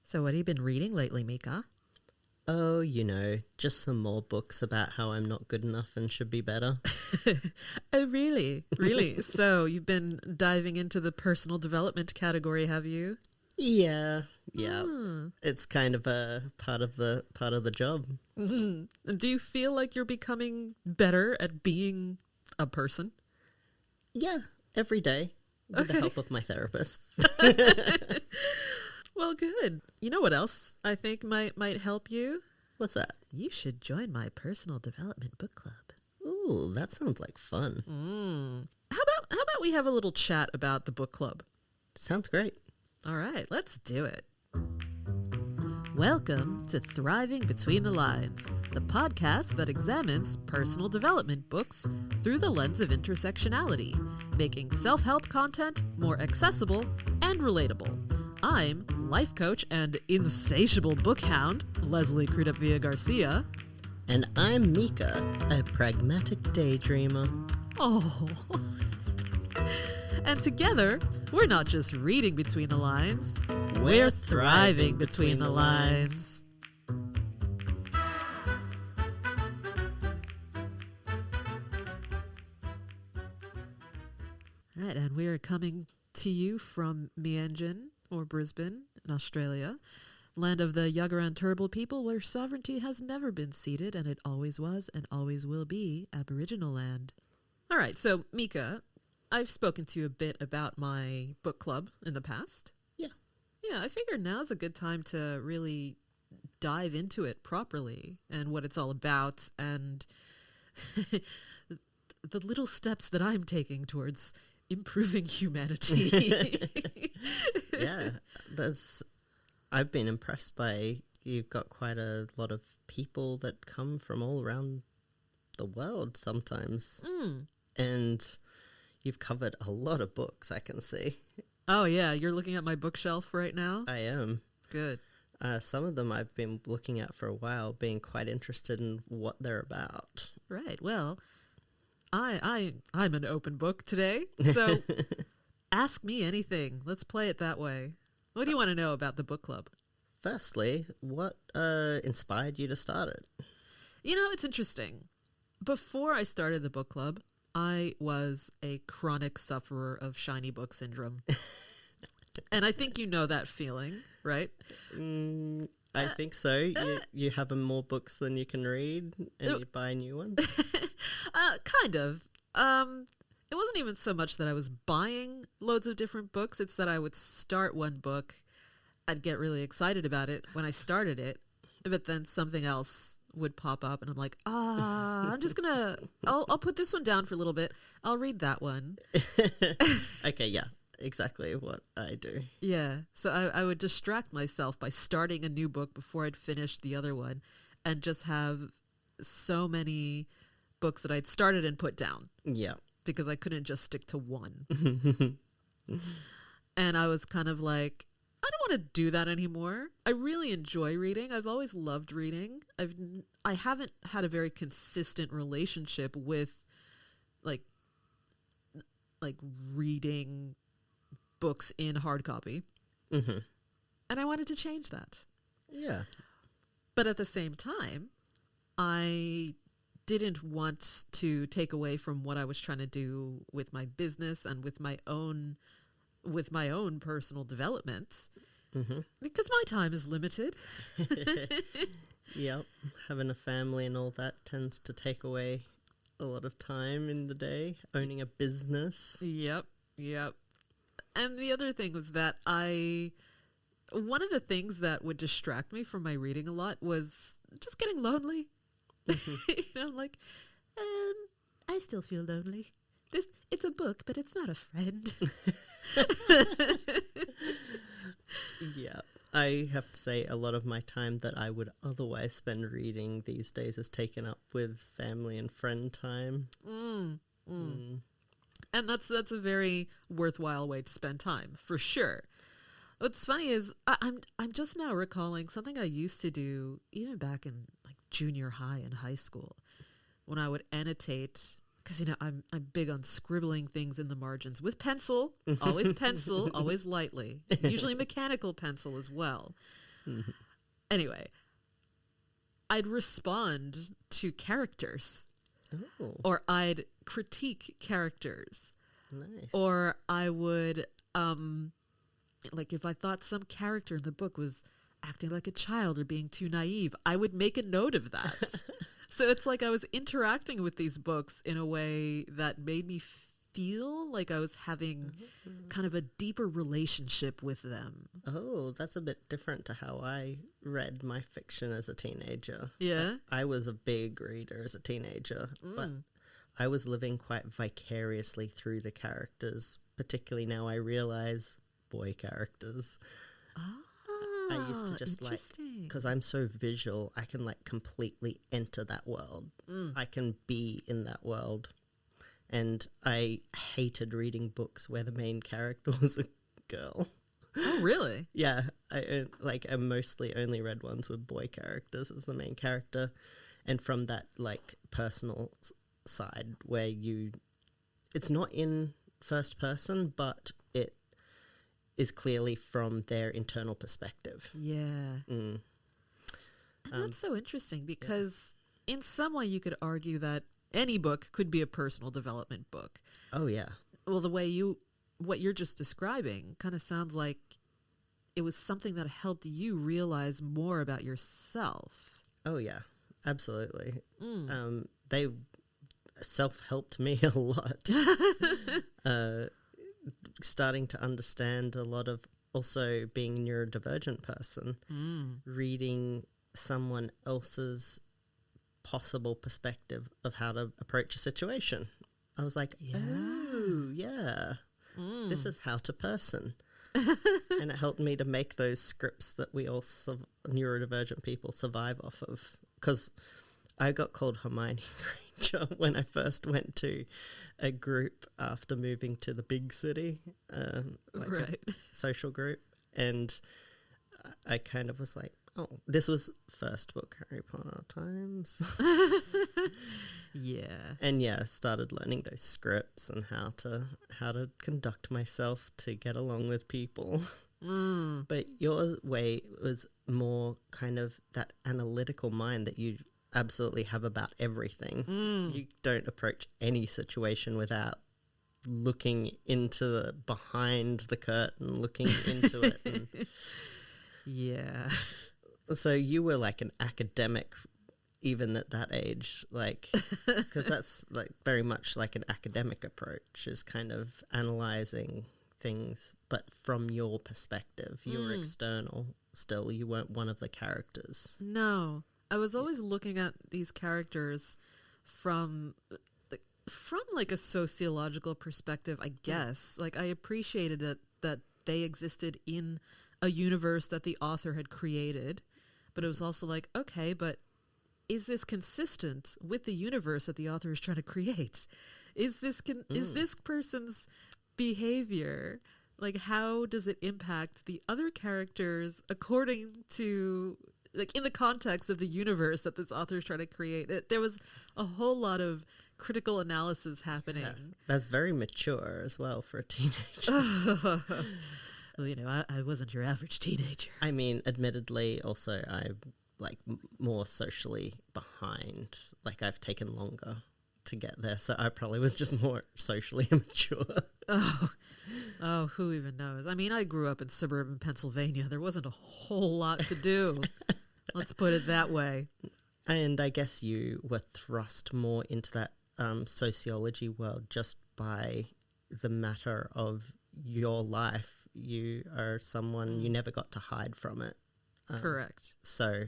So what have you been reading lately, Mika? Oh, just some more books about how I'm not good enough and should be better. Oh, really? Really? So you've been diving into the personal development category, have you? Yeah. Ah. It's kind of a part of the job. Mhm. Do you feel like you're becoming better at being a person? Yeah, every day with the Okay. help of my therapist. Well, good. You know what else I think might help you? What's that? You should join my personal development book club. Ooh, that sounds like fun. How about we have a little chat about the book club? Sounds great. All right, let's do it. Welcome to Thriving Between the Lines, the podcast that examines personal development books through the lens of intersectionality, making self-help content more accessible and relatable. I'm life coach and insatiable book hound, Leslie Garcia. And I'm Mika, a pragmatic daydreamer. Oh. And together, we're not just reading between the lines, we're thriving between the lines. All right, and we are coming to you from Mianjin, or Brisbane, in Australia, land of the Yagara and Turrbal people, where sovereignty has never been ceded, and it always was and always will be Aboriginal land. All right, so Mika, I've spoken to you a bit about my book club in the past. Yeah. Yeah, I figured now's a good time to really dive into it properly and what it's all about and the little steps that I'm taking towards improving humanity. Yeah, I've been impressed by, you've got quite a lot of people that come from all around the world sometimes. And you've covered a lot of books, I can see. Oh, yeah. You're looking at my bookshelf right now? I am. Good. Some of them I've been looking at for a while, being quite interested in what they're about. Right. Well, I'm an open book today, so ask me anything. Let's play it that way. What do you want to know about the book club? Firstly, what inspired you to start it? You know, it's interesting. Before I started the book club, I was a chronic sufferer of shiny book syndrome. And I think you know that feeling, right? I think so. You have more books than you can read, and you buy new ones. Kind of. It wasn't even so much that I was buying loads of different books. It's that I would start one book. I'd get really excited about it when I started it, but then something else would pop up and I'm like, I'm just gonna, I'll put this one down for a little bit. I'll read that one. Okay, yeah, exactly what I do. Yeah. So I would distract myself by starting a new book before I'd finished the other one and just have so many books that I'd started and put down. Yeah. Because I couldn't just stick to one. And I was kind of like, I don't want to do that anymore. I really enjoy reading. I've always loved reading. I haven't had a very consistent relationship with like reading books in hard copy. Mm-hmm. And I wanted to change that. Yeah. But at the same time, I didn't want to take away from what I was trying to do with my business and with my own personal development, because my time is limited. Yep. Having a family and all that tends to take away a lot of time in the day, owning a business. Yep. And the other thing was that one of the things that would distract me from my reading a lot was just getting lonely. Like, I still feel lonely. It's a book, but it's not a friend. Yeah. I have to say a lot of my time that I would otherwise spend reading these days is taken up with family and friend time. And that's a very worthwhile way to spend time, for sure. What's funny is I'm just now recalling something I used to do even back in like junior high and high school, when I would annotate, because I'm big on scribbling things in the margins with pencil, always lightly, usually mechanical pencil as well. Anyway, I'd respond to characters, or I'd critique characters, Nice. or I would, like if I thought some character in the book was acting like a child or being too naive, I would make a note of that. So it's like I was interacting with these books in a way that made me feel like I was having kind of a deeper relationship with them. Oh, that's a bit different to how I read my fiction as a teenager. Yeah? I was a big reader as a teenager, but I was living quite vicariously through the characters, particularly now I realize boy characters. I used to just like, because I'm so visual, I can like completely enter that world. I can be in that world. And I hated reading books where the main character was a girl. Oh, really? Yeah. I mostly only read ones with boy characters as the main character. And from that like personal side where it's not in first person, but it is clearly from their internal perspective. Yeah. And that's so interesting because in some way you could argue that any book could be a personal development book. Oh, yeah. Well, what you're just describing kind of sounds like it was something that helped you realize more about yourself. Oh, yeah. Absolutely. They self-helped me a lot. Starting to understand a lot of, also being a neurodivergent person, reading someone else's possible perspective of how to approach a situation. I was like, oh, yeah, this is how to person. And it helped me to make those scripts that we all neurodivergent people survive off of. Because I got called Hermione Granger when I first went to a group after moving to the big city, like a social group. And I kind of was like, oh, this was first book Harry Potter times. Yeah. And yeah, started learning those scripts and how to conduct myself to get along with people. But your way was more kind of that analytical mind that you absolutely have about everything. You don't approach any situation without looking into behind the curtain, looking into it. And yeah. so you were like an academic even at that age, like, because that's like very much like an academic approach, is kind of analyzing things, but from your perspective. You were external still. You weren't one of the characters. No. I was always looking at these characters from like a sociological perspective, I guess. Like I appreciated that they existed in a universe that the author had created, but it was also like, okay, but is this consistent with the universe that the author is trying to create? Is this person's behavior, like, how does it impact the other characters according to, like, in the context of the universe that this author is trying to create? There was a whole lot of critical analysis happening. Yeah, that's very mature as well for a teenager. Well, you know, I wasn't your average teenager. I mean, admittedly, also, I'm like more socially behind. Like, I've taken longer to get there, so I probably was just more socially immature. Oh, who even knows? I mean, I grew up in suburban Pennsylvania. There wasn't a whole lot to do. Let's put it that way. And I guess you were thrust more into that sociology world just by the matter of your life. You are someone, you never got to hide from it. Correct. So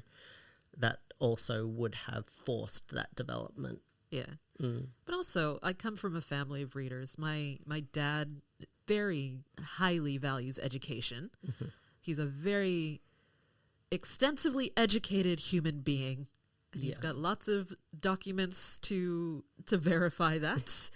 that also would have forced that development. Yeah. But also, I come from a family of readers. My dad very highly values education. He's a very extensively educated human being. And he's got lots of documents to verify that.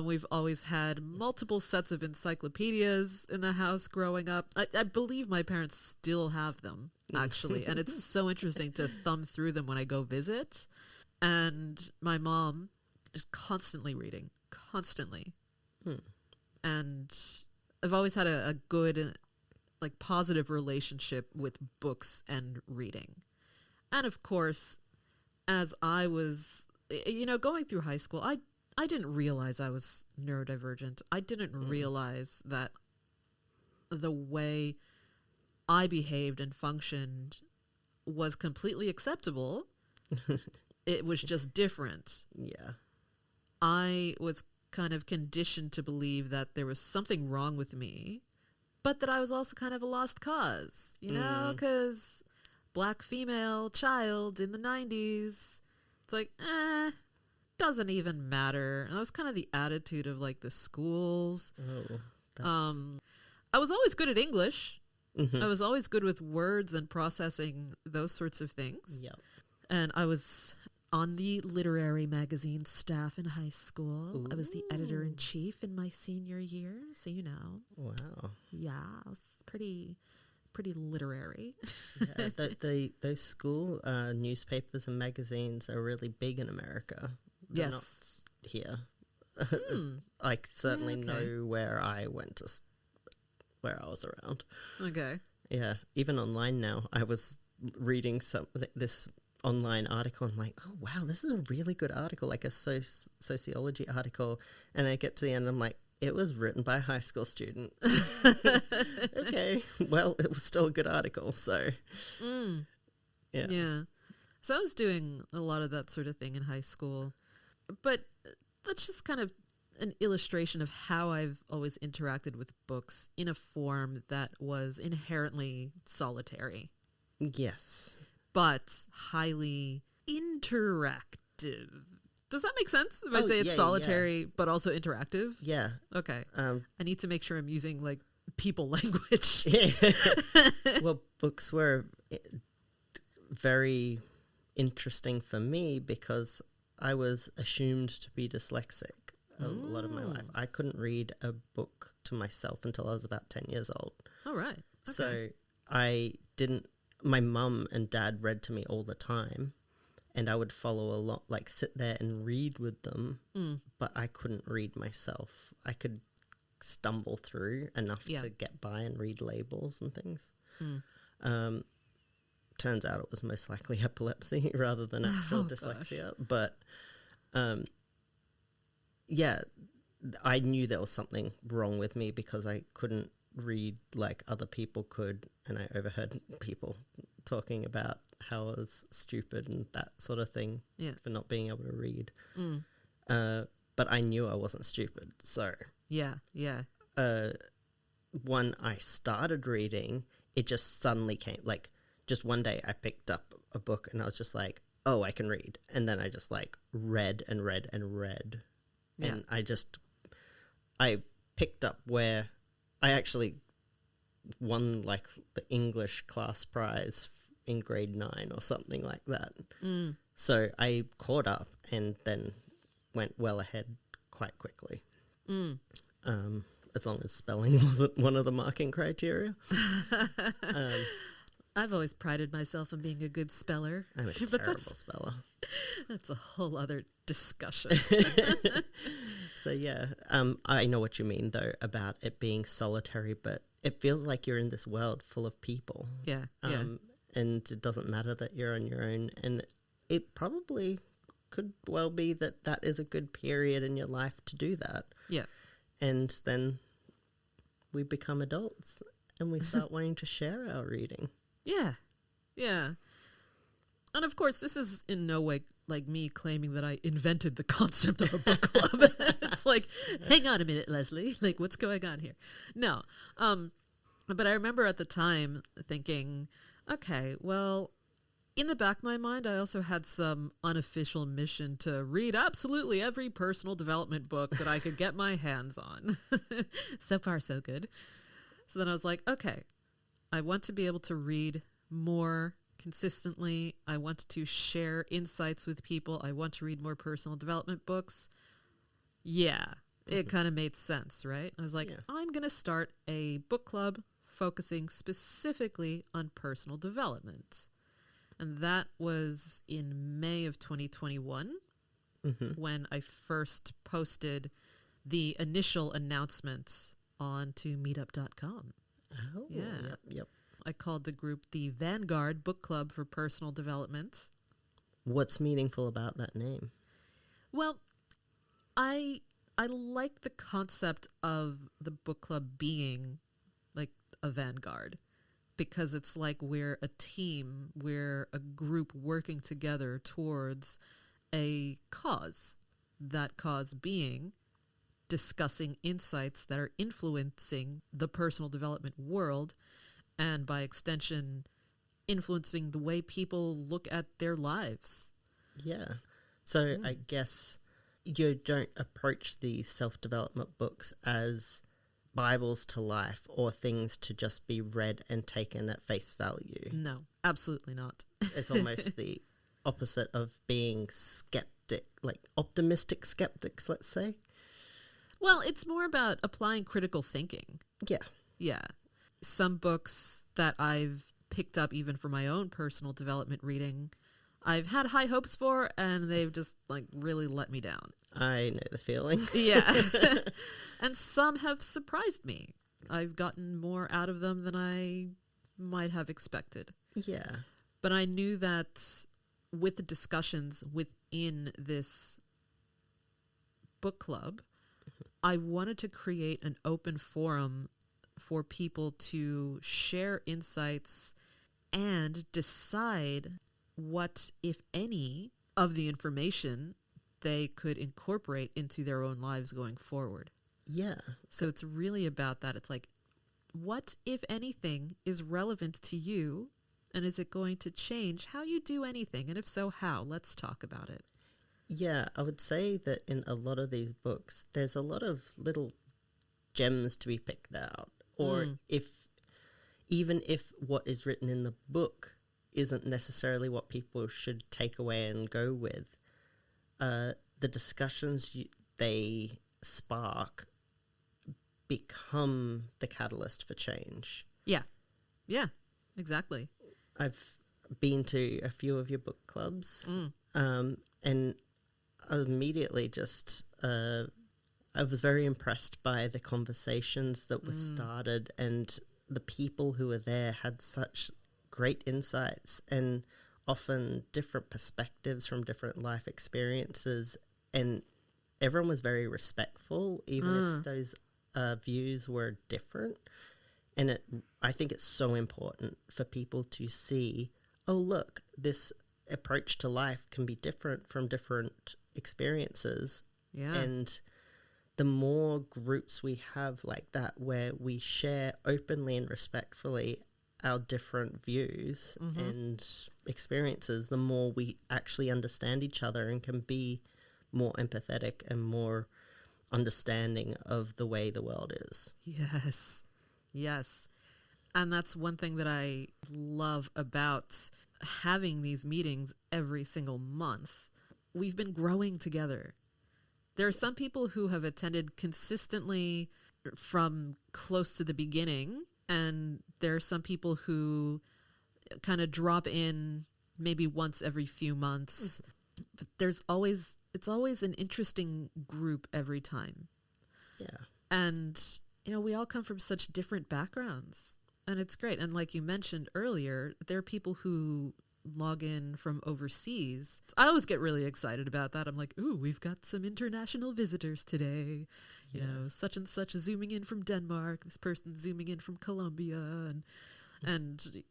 We've always had multiple sets of encyclopedias in the house growing up. I believe my parents still have them, actually. And it's so interesting to thumb through them when I go visit. And my mom is constantly reading, constantly. And I've always had a good like positive relationship with books and reading. And of course, as I was, going through high school, I didn't realize I was neurodivergent. I didn't realize that the way I behaved and functioned was completely acceptable. It was just different. Yeah. I was kind of conditioned to believe that there was something wrong with me, but that I was also kind of a lost cause, because black female child in the 90s, it's like, doesn't even matter. And that was kind of the attitude of like the schools. I was always good at English. I was always good with words and processing those sorts of things. Yep. And I was on the literary magazine staff in high school. Ooh. I was the editor-in-chief in my senior year, so you know. Wow. Yeah, I was pretty literary. Yeah, those school newspapers and magazines are really big in America. They're not here. I certainly know where I went to, where I was around. Okay. Yeah, even online now. I was reading this online article. I'm like, oh wow, this is a really good article, like a sociology article. And I get to the end, I'm like, it was written by a high school student. Okay, well, it was still a good article. So, yeah. So I was doing a lot of that sort of thing in high school, but that's just kind of an illustration of how I've always interacted with books in a form that was inherently solitary. Yes. But highly interactive. Does that make sense? If I say it's yeah, solitary, but also interactive? Yeah. Okay. I need to make sure I'm using like people language. Well, books were very interesting for me because I was assumed to be dyslexic a lot of my life. I couldn't read a book to myself until I was about 10 years old. Oh, right. Okay. So my mum and dad read to me all the time, and I would follow along, like sit there and read with them, but I couldn't read myself. I could stumble through enough to get by and read labels and things. Turns out it was most likely epilepsy rather than actual dyslexia. But yeah, I knew there was something wrong with me because I couldn't read like other people could, and I overheard people talking about how I was stupid and that sort of thing for not being able to read. But I knew I wasn't stupid. So when I started reading, it just suddenly came, like just one day I picked up a book and I was just like, oh, I can read. And then I just like read and read and read. Yeah. And I picked up where I actually won like the English class prize in grade 9 or something like that. So I caught up and then went well ahead quite quickly. As long as spelling wasn't one of the marking criteria. I've always prided myself on being a good speller. I'm a terrible speller. That's a whole other discussion. So yeah, I know what you mean though about it being solitary, but it feels like you're in this world full of people. Yeah. And it doesn't matter that you're on your own. And it probably could well be that that is a good period in your life to do that. Yeah. And then we become adults and we start wanting to share our reading. Yeah. Yeah. And of course, this is in no way like me claiming that I invented the concept of a book club. It's like, hang on a minute, Leslie. Like, what's going on here? No. But I remember at the time thinking, okay, well, in the back of my mind, I also had some unofficial mission to read absolutely every personal development book that I could get my hands on. So far, so good. So then I was like, okay, I want to be able to read more consistently. I want to share insights with people. I want to read more personal development books. Yeah, it kind of made sense, right? I was like, I'm going to start a book club focusing specifically on personal development. And that was in May of 2021 when I first posted the initial announcement onto meetup.com. Oh, Yeah. yep. I called the group the Vanguard Book Club for Personal Development. What's meaningful about that name? Well, I like the concept of the book club being like a vanguard, because it's like we're a team, we're a group working together towards a cause. That cause being discussing insights that are influencing the personal development world, and by extension, influencing the way people look at their lives. Yeah. So I guess you don't approach these self-development books as Bibles to life or things to just be read and taken at face value. No, absolutely not. It's almost the opposite of being optimistic skeptics, let's say. Well, it's more about applying critical thinking. Yeah. Yeah. Some books that I've picked up even for my own personal development reading, I've had high hopes for, and they've just like really let me down. I know the feeling. Yeah. And some have surprised me. I've gotten more out of them than I might have expected. Yeah. But I knew that with the discussions within this book club, I wanted to create an open forum for people to share insights and decide what, if any, of the information they could incorporate into their own lives going forward. Yeah. So it's really about that. It's like, what, if anything, is relevant to you, and is it going to change how you do anything? And if so, how? Let's talk about it. Yeah, I would say that in a lot of these books, there's a lot of little gems to be picked out. Or even if what is written in the book isn't necessarily what people should take away and go with, the discussions they spark become the catalyst for change. Yeah. Yeah, exactly. I've been to a few of your book clubs, and I immediately I was very impressed by the conversations that were started, and the people who were there had such great insights and often different perspectives from different life experiences, and everyone was very respectful, even if those views were different. And I think it's so important for people to see, oh, look, this approach to life can be different from different experiences. Yeah. And the more groups we have like that, where we share openly and respectfully our different views and experiences, the more we actually understand each other and can be more empathetic and more understanding of the way the world is. Yes. Yes. And that's one thing that I love about having these meetings every single month. We've been growing together. There are some people who have attended consistently from close to the beginning, and there are some people who kind of drop in maybe once every few months. But it's always an interesting group every time. Yeah. And, we all come from such different backgrounds, and it's great. And like you mentioned earlier, there are people who log in from overseas. I always get really excited about that. I'm like, ooh, we've got some international visitors today. You know, such and such zooming in from Denmark, this person zooming in from Colombia, and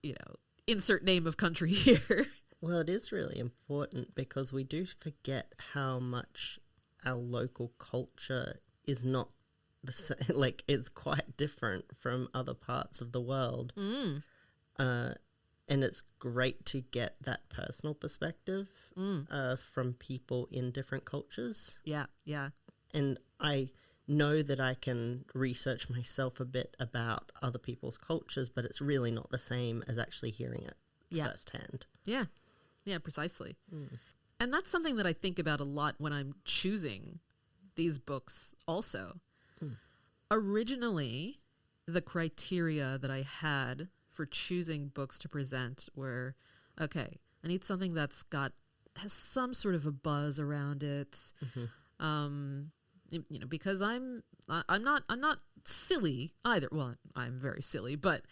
insert name of country here. Well, it is really important because we do forget how much our local culture is not the same. Like, it's quite different from other parts of the world. And it's great to get that personal perspective from people in different cultures. Yeah, yeah. And I know that I can research myself a bit about other people's cultures, but it's really not the same as actually hearing it firsthand. Yeah, yeah, precisely. And that's something that I think about a lot when I'm choosing these books also. Originally, the criteria that I had for choosing books to present were, okay, I need something has some sort of a buzz around it. Because I'm not silly either. Well, I'm very silly, but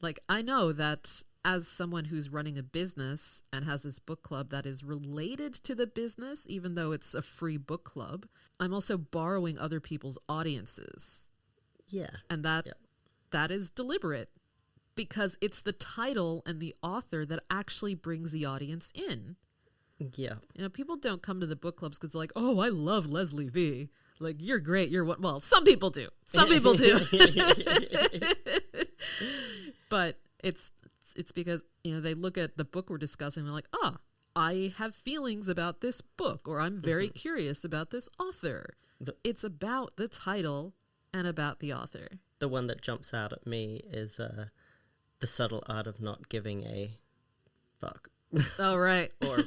like I know that as someone who's running a business and has this book club that is related to the business, even though it's a free book club, I'm also borrowing other people's audiences. Yeah. And that is deliberate because it's the title and the author that actually brings the audience in. Yeah. You know, people don't come to the book clubs because they're like, oh, I love Leslie V. Like, you're great. You're what? Well, some people do. Some people do. But it's because, you know, they look at the book we're discussing and they're like, I have feelings about this book, or I'm very curious about this author. It's about the title and about the author. The one that jumps out at me is The Subtle Art of Not Giving a Fuck. Oh, right. Or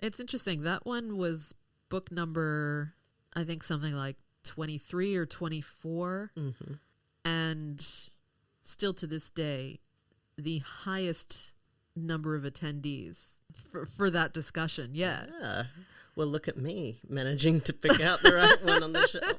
it's interesting. That one was book number, I think something like 23 or 24. Mm-hmm. And still to this day, the highest number of attendees for that discussion. Yeah. Well, look at me managing to pick out the right one on the shelf.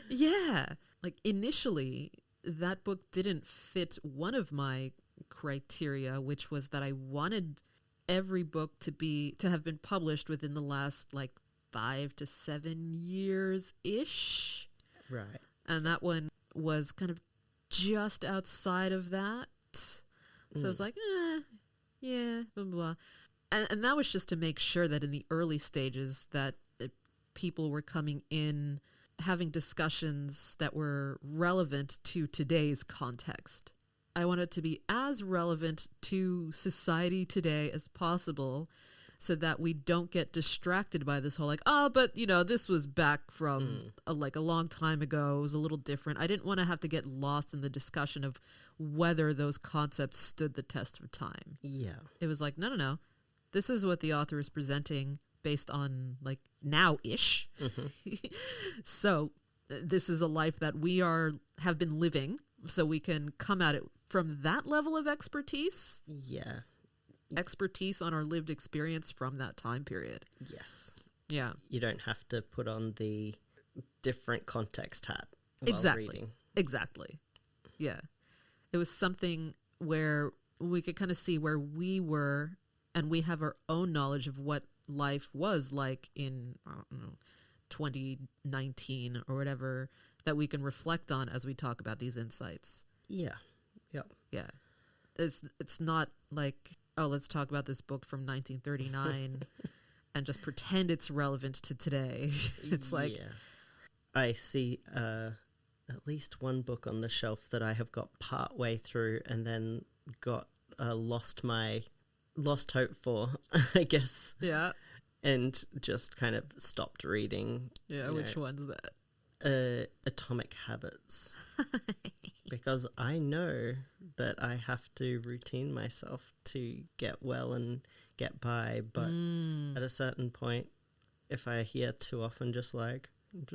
Yeah. Like initially, that book didn't fit one of my criteria, which was that I wanted every book to have been published within the last like 5 to 7 years ish. Right. And that one was kind of just outside of that. So I was like, yeah, blah, blah. And that was just to make sure that in the early stages that people were coming in, having discussions that were relevant to today's context. I want it to be as relevant to society today as possible so that we don't get distracted by this whole like, but you know, this was back from a long time ago. It was a little different. I didn't want to have to get lost in the discussion of whether those concepts stood the test of time. Yeah. It was like, no. This is what the author is presenting based on like now-ish. So this is a life that we have been living, so we can come at it from that level of expertise. Yeah. Expertise on our lived experience from that time period. Yes. Yeah. You don't have to put on the different context hat while reading. Exactly. Yeah. It was something where we could kind of see where we were, and we have our own knowledge of what life was like in, I don't know, 2019 or whatever, that we can reflect on as we talk about these insights. Yeah. Yep. Yeah. It's not like, oh, let's talk about this book from 1939 and just pretend it's relevant to today. It's like... Yeah. I see at least one book on the shelf that I have got part way through and then got lost hope for, I guess. Yeah. And just kind of stopped reading. Yeah, which one's that? Atomic Habits. Because I know that I have to routine myself to get well and get by, but at a certain point, if I hear too often just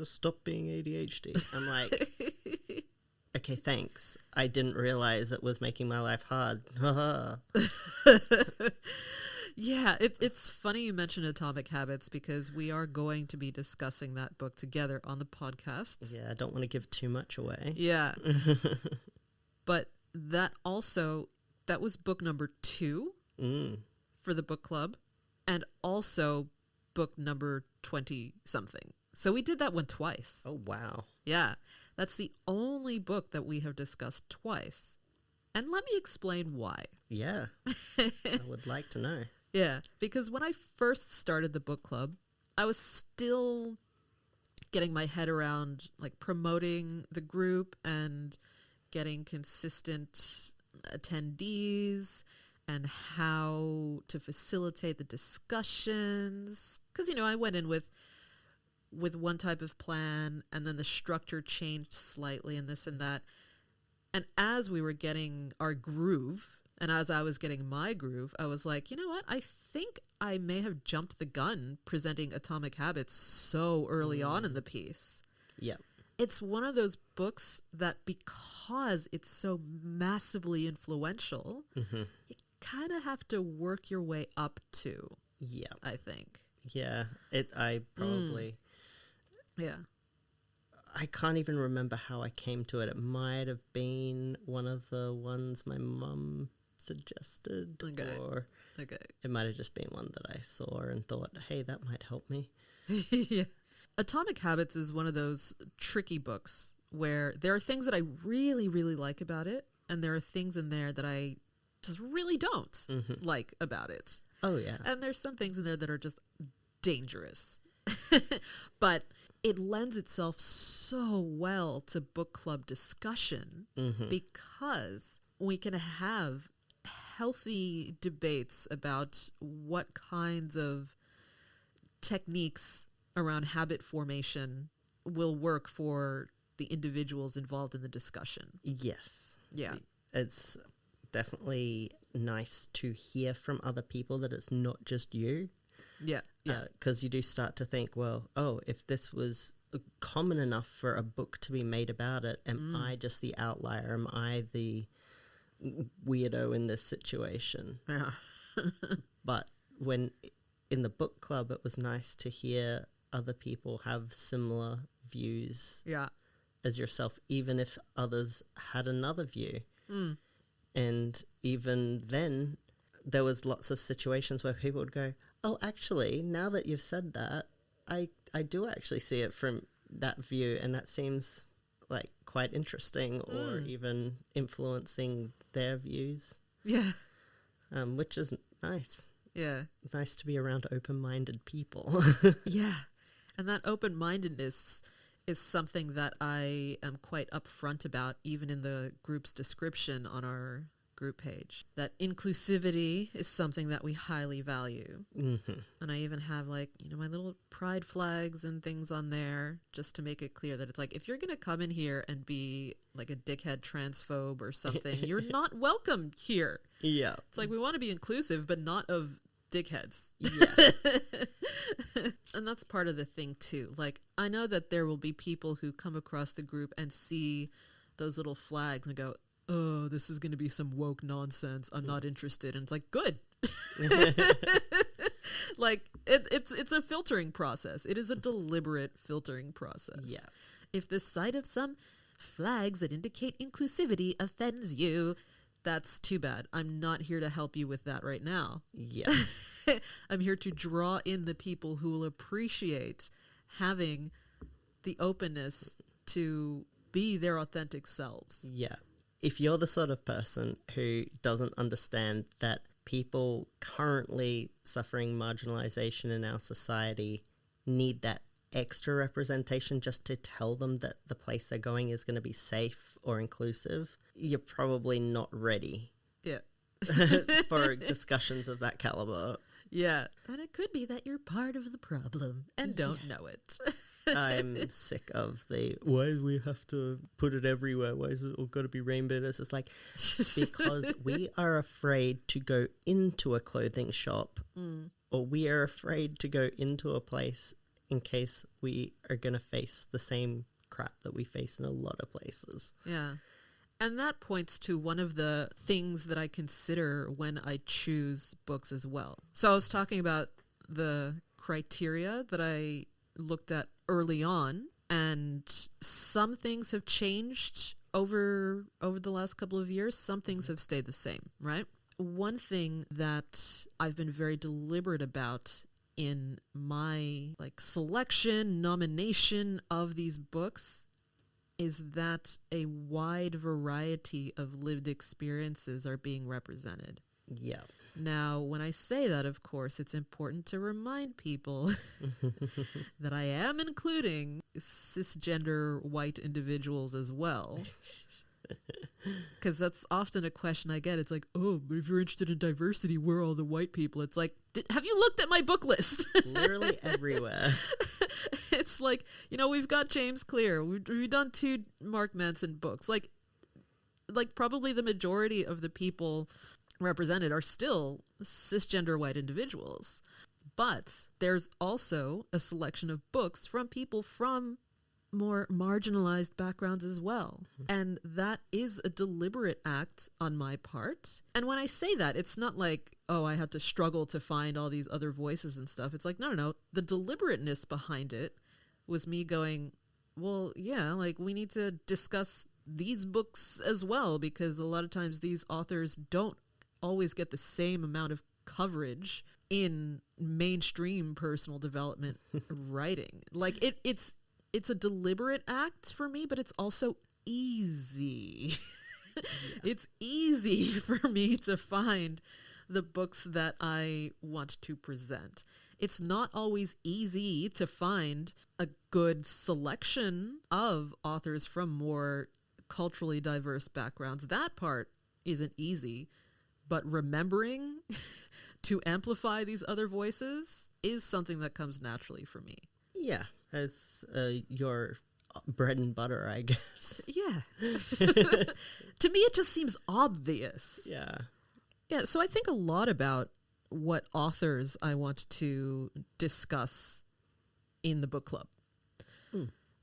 stop being ADHD, I'm like, okay, thanks. I didn't realize it was making my life hard. Yeah, it's funny you mention Atomic Habits because we are going to be discussing that book together on the podcast. Yeah, I don't want to give too much away. Yeah. But that was book number 2 for the book club, and also book number 20-something. So we did that one twice. Oh, wow. Yeah, that's the only book that we have discussed twice. And let me explain why. Yeah, I would like to know. Yeah, because when I first started the book club, I was still getting my head around like promoting the group and getting consistent attendees and how to facilitate the discussions. Because, you know, I went in with one type of plan, and then the structure changed slightly and this and that. And as we were getting our groove, and as I was getting my groove, I was like, you know what? I think I may have jumped the gun presenting Atomic Habits so early on in the piece. Yeah. It's one of those books that because it's so massively influential, you kind of have to work your way up to. Yeah. I think. Yeah. I probably... Yeah. I can't even remember how I came to it. It might have been one of the ones my mum suggested, or it might have just been one that I saw and thought, hey, that might help me. Yeah. Atomic Habits is one of those tricky books where there are things that I really, really like about it, and there are things in there that I just really don't like about it. Oh, yeah. And there's some things in there that are just dangerous. But it lends itself so well to book club discussion because we can have healthy debates about what kinds of techniques around habit formation will work for the individuals involved in the discussion. Yes. Yeah. It's definitely nice to hear from other people that it's not just you. Yeah. Yeah. Because you do start to think, well, oh, if this was common enough for a book to be made about it, am I just the outlier? Am I the weirdo in this situation? Yeah. But when in the book club, it was nice to hear other people have similar views as yourself, even if others had another view. And even then, there was lots of situations where people would go, oh, actually, now that you've said that, I do actually see it from that view, and that seems like quite interesting, or even influencing their views. Yeah. Which is nice. Yeah. Nice to be around open-minded people. Yeah. And that open-mindedness is something that I am quite upfront about, even in the group's description on our group page. That inclusivity is something that we highly value. And I even have my little pride flags and things on there just to make it clear that it's like, if you're going to come in here and be like a dickhead transphobe or something, you're not welcome here. Yeah. It's like, we want to be inclusive, but not of dickheads. Yeah. And that's part of the thing too. Like, I know that there will be people who come across the group and see those little flags and go, oh, this is going to be some woke nonsense. I'm not interested. And it's like, good. Like, it's a filtering process. It is a deliberate filtering process. Yeah. If the sight of some flags that indicate inclusivity offends you, that's too bad. I'm not here to help you with that right now. Yeah. I'm here to draw in the people who will appreciate having the openness to be their authentic selves. Yeah. If you're the sort of person who doesn't understand that people currently suffering marginalization in our society need that extra representation just to tell them that the place they're going is going to be safe or inclusive, you're probably not ready. Yeah. For discussions of that caliber. Yeah. And it could be that you're part of the problem and don't know it. I'm sick of why do we have to put it everywhere? Why is it all got to be rainbow? This is like, because we are afraid to go into a clothing shop or we are afraid to go into a place in case we are going to face the same crap that we face in a lot of places. Yeah. And that points to one of the things that I consider when I choose books as well. So I was talking about the criteria that I looked at early on, and some things have changed over the last couple of years. Some things have stayed the same, right? One thing that I've been very deliberate about in my selection, nomination of these books is that a wide variety of lived experiences are being represented. Yeah. Now, when I say that, of course, it's important to remind people that I am including cisgender white individuals as well. Because that's often a question I get. It's like, oh, but if you're interested in diversity, where are all the white people? It's like, have you looked at my book list? Literally everywhere. It's like, we've got James Clear. We've done 2 Mark Manson books. Like probably the majority of the people represented are still cisgender white individuals. But there's also a selection of books from people from more marginalized backgrounds as well. And that is a deliberate act on my part. And when I say that, it's not like, oh, I had to struggle to find all these other voices and stuff. It's like, no. The deliberateness behind it was me going, well, yeah, like we need to discuss these books as well, because a lot of times these authors don't always get the same amount of coverage in mainstream personal development writing. Like it's a deliberate act for me, but it's also easy. Yeah. It's easy for me to find the books that I want to present. It's not always easy to find a good selection of authors from more culturally diverse backgrounds. That part isn't easy, but remembering to amplify these other voices is something that comes naturally for me. Yeah, as your bread and butter, I guess. Yeah. To me, it just seems obvious. Yeah. Yeah, so I think a lot about what authors I want to discuss in the book club.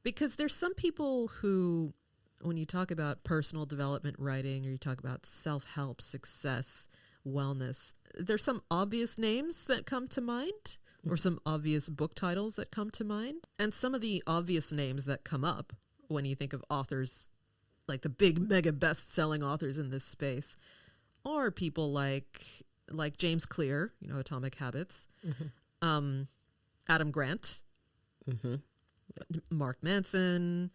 Because there's some people who, when you talk about personal development writing or you talk about self-help, success, wellness, there's some obvious names that come to mind or some obvious book titles that come to mind. And some of the obvious names that come up when you think of authors, like the big mega best-selling authors in this space, are people like James Clear, Atomic Habits, Adam Grant, Mark Manson,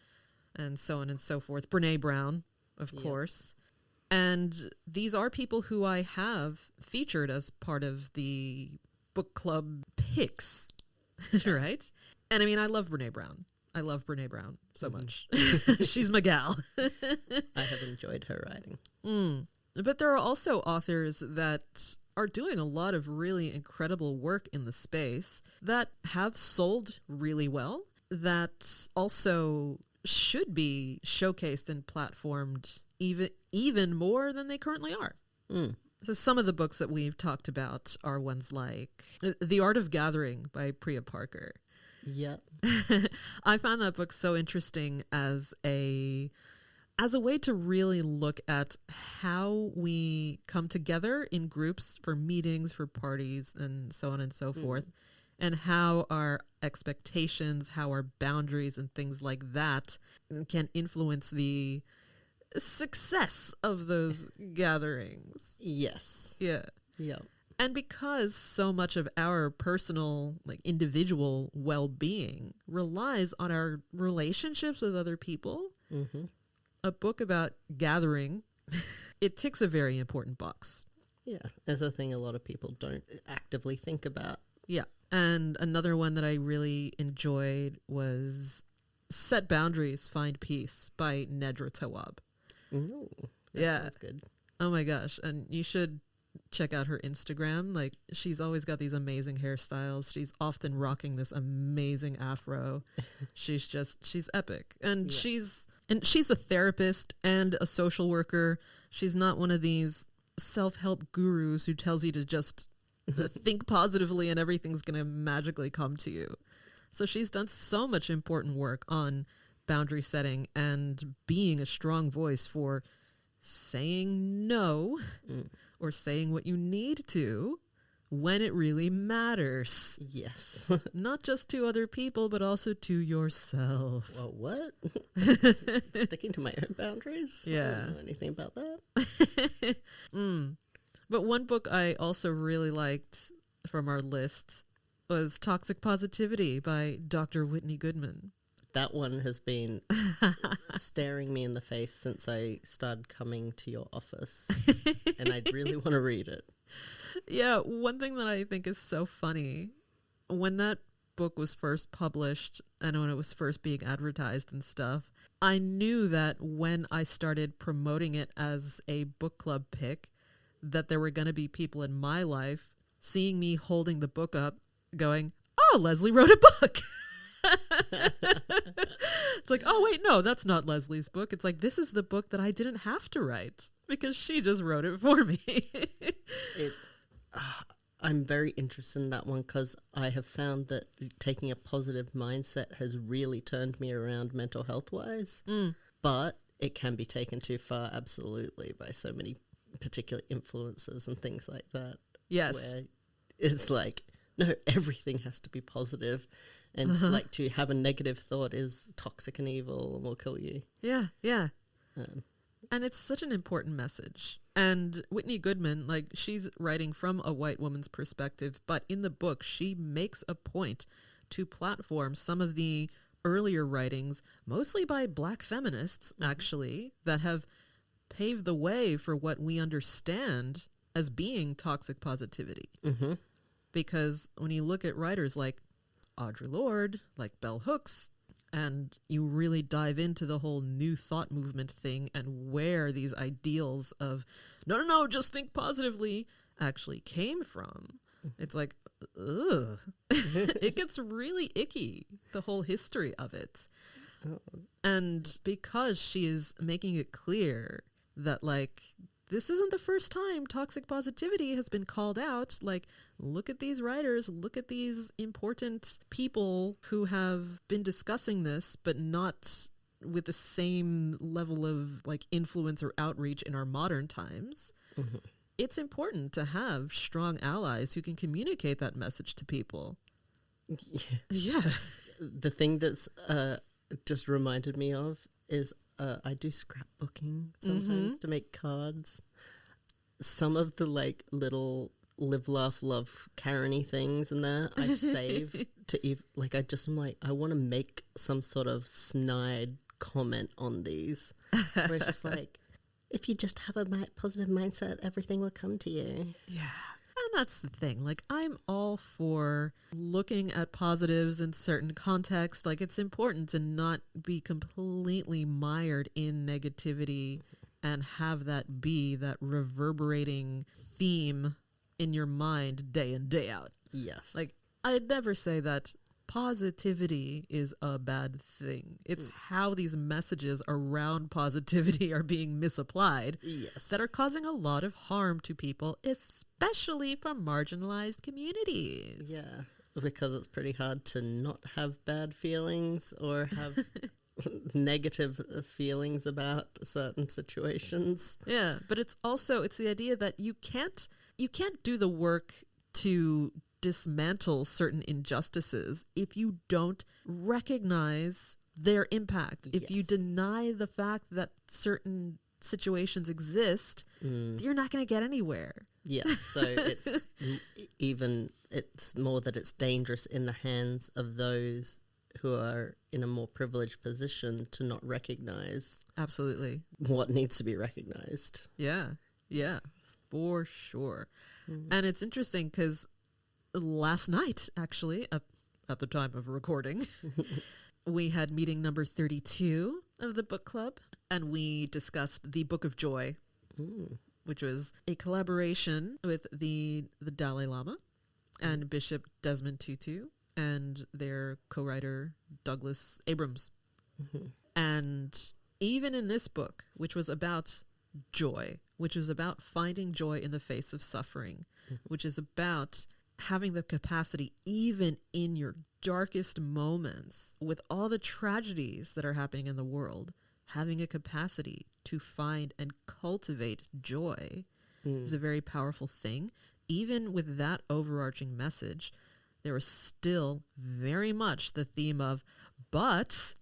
and so on and so forth. Brene Brown, of course. And these are people who I have featured as part of the book club picks, right? And I mean, I love Brene Brown. I love Brene Brown so much. She's my gal. I have enjoyed her writing. But there are also authors that are doing a lot of really incredible work in the space that have sold really well, that also should be showcased and platformed even more than they currently are. So some of the books that we've talked about are ones like The Art of Gathering by Priya Parker. Yep. I found that book so interesting as a way to really look at how we come together in groups for meetings, for parties, and so on and so forth, and how our expectations, how our boundaries and things like that can influence the success of those gatherings. Yes. Yeah. Yep. And because so much of our personal, like individual well-being relies on our relationships with other people, a book about gathering, it ticks a very important box. Yeah, as a thing a lot of people don't actively think about. Yeah. And another one that I really enjoyed was Set Boundaries, Find Peace by Nedra Tawwab. Ooh, that sounds good. Oh my gosh. And you should check out her Instagram. Like, she's always got these amazing hairstyles. She's often rocking this amazing afro. She's epic. And she's a therapist and a social worker. She's not one of these self-help gurus who tells you to just think positively and everything's going to magically come to you. So she's done so much important work on boundary setting and being a strong voice for saying no or saying what you need to when it really matters. Yes. Not just to other people, but also to yourself. Well, what? Sticking to my own boundaries? Yeah. I don't know anything about that. But one book I also really liked from our list was Toxic Positivity by Dr. Whitney Goodman. That one has been staring me in the face since I started coming to your office. And I really want to read it. Yeah, one thing that I think is so funny, when that book was first published and when it was first being advertised and stuff, I knew that when I started promoting it as a book club pick, that there were going to be people in my life seeing me holding the book up going, oh, Leslie wrote a book. It's like, oh, wait, no, that's not Leslie's book. It's like, this is the book that I didn't have to write because she just wrote it for me. I'm very interested in that one because I have found that taking a positive mindset has really turned me around mental health wise. But it can be taken too far, absolutely, by so many particular influences and things like that. Yes. Where it's like, no, everything has to be positive And like to have a negative thought is toxic and evil and will kill you. Yeah, yeah. And it's such an important message. And Whitney Goodman, like, she's writing from a white woman's perspective, but in the book, she makes a point to platform some of the earlier writings, mostly by Black feminists, actually, that have paved the way for what we understand as being toxic positivity. Mm-hmm. Because when you look at writers like Audre Lorde, like Bell Hooks, and you really dive into the whole new thought movement thing and where these ideals of, no, just think positively actually came from, it's like, ugh. It gets really icky, the whole history of it. Oh. And because she is making it clear that, like, this isn't the first time toxic positivity has been called out. Like, look at these writers, look at these important people who have been discussing this, but not with the same level of, like, influence or outreach in our modern times. Mm-hmm. It's important to have strong allies who can communicate that message to people. Yeah. The thing that's just reminded me of is I do scrapbooking sometimes to make cards. Some of the like little live, laugh, love Karen-y things in there I save to like I'm like, I want to make some sort of snide comment on these where it's just like, if you just have a positive mindset, everything will come to you. Yeah. And that's the thing. Like, I'm all for looking at positives in certain contexts. Like, it's important to not be completely mired in negativity and have that be that reverberating theme in your mind day in, day out. Yes. Like, I'd never say that positivity is a bad thing. It's how these messages around positivity are being misapplied that are causing a lot of harm to people, especially from marginalized communities. Yeah, because it's pretty hard to not have bad feelings or have negative feelings about certain situations. Yeah, but it's the idea that you can't do the work to dismantle certain injustices if you don't recognize their impact. If you deny the fact that certain situations exist, you're not going to get anywhere. Yeah, so it's it's more that it's dangerous in the hands of those who are in a more privileged position to not recognize Absolutely what needs to be recognized. Yeah, for sure. And it's interesting because last night, actually, at the time of recording, we had meeting number 32 of the book club, and we discussed the Book of Joy, which was a collaboration with the Dalai Lama and Bishop Desmond Tutu and their co-writer Douglas Abrams. And even in this book, which was about joy, which is about finding joy in the face of suffering, which is about having the capacity, even in your darkest moments, with all the tragedies that are happening in the world, having a capacity to find and cultivate joy is a very powerful thing. Even with that overarching message, there was still very much the theme of, but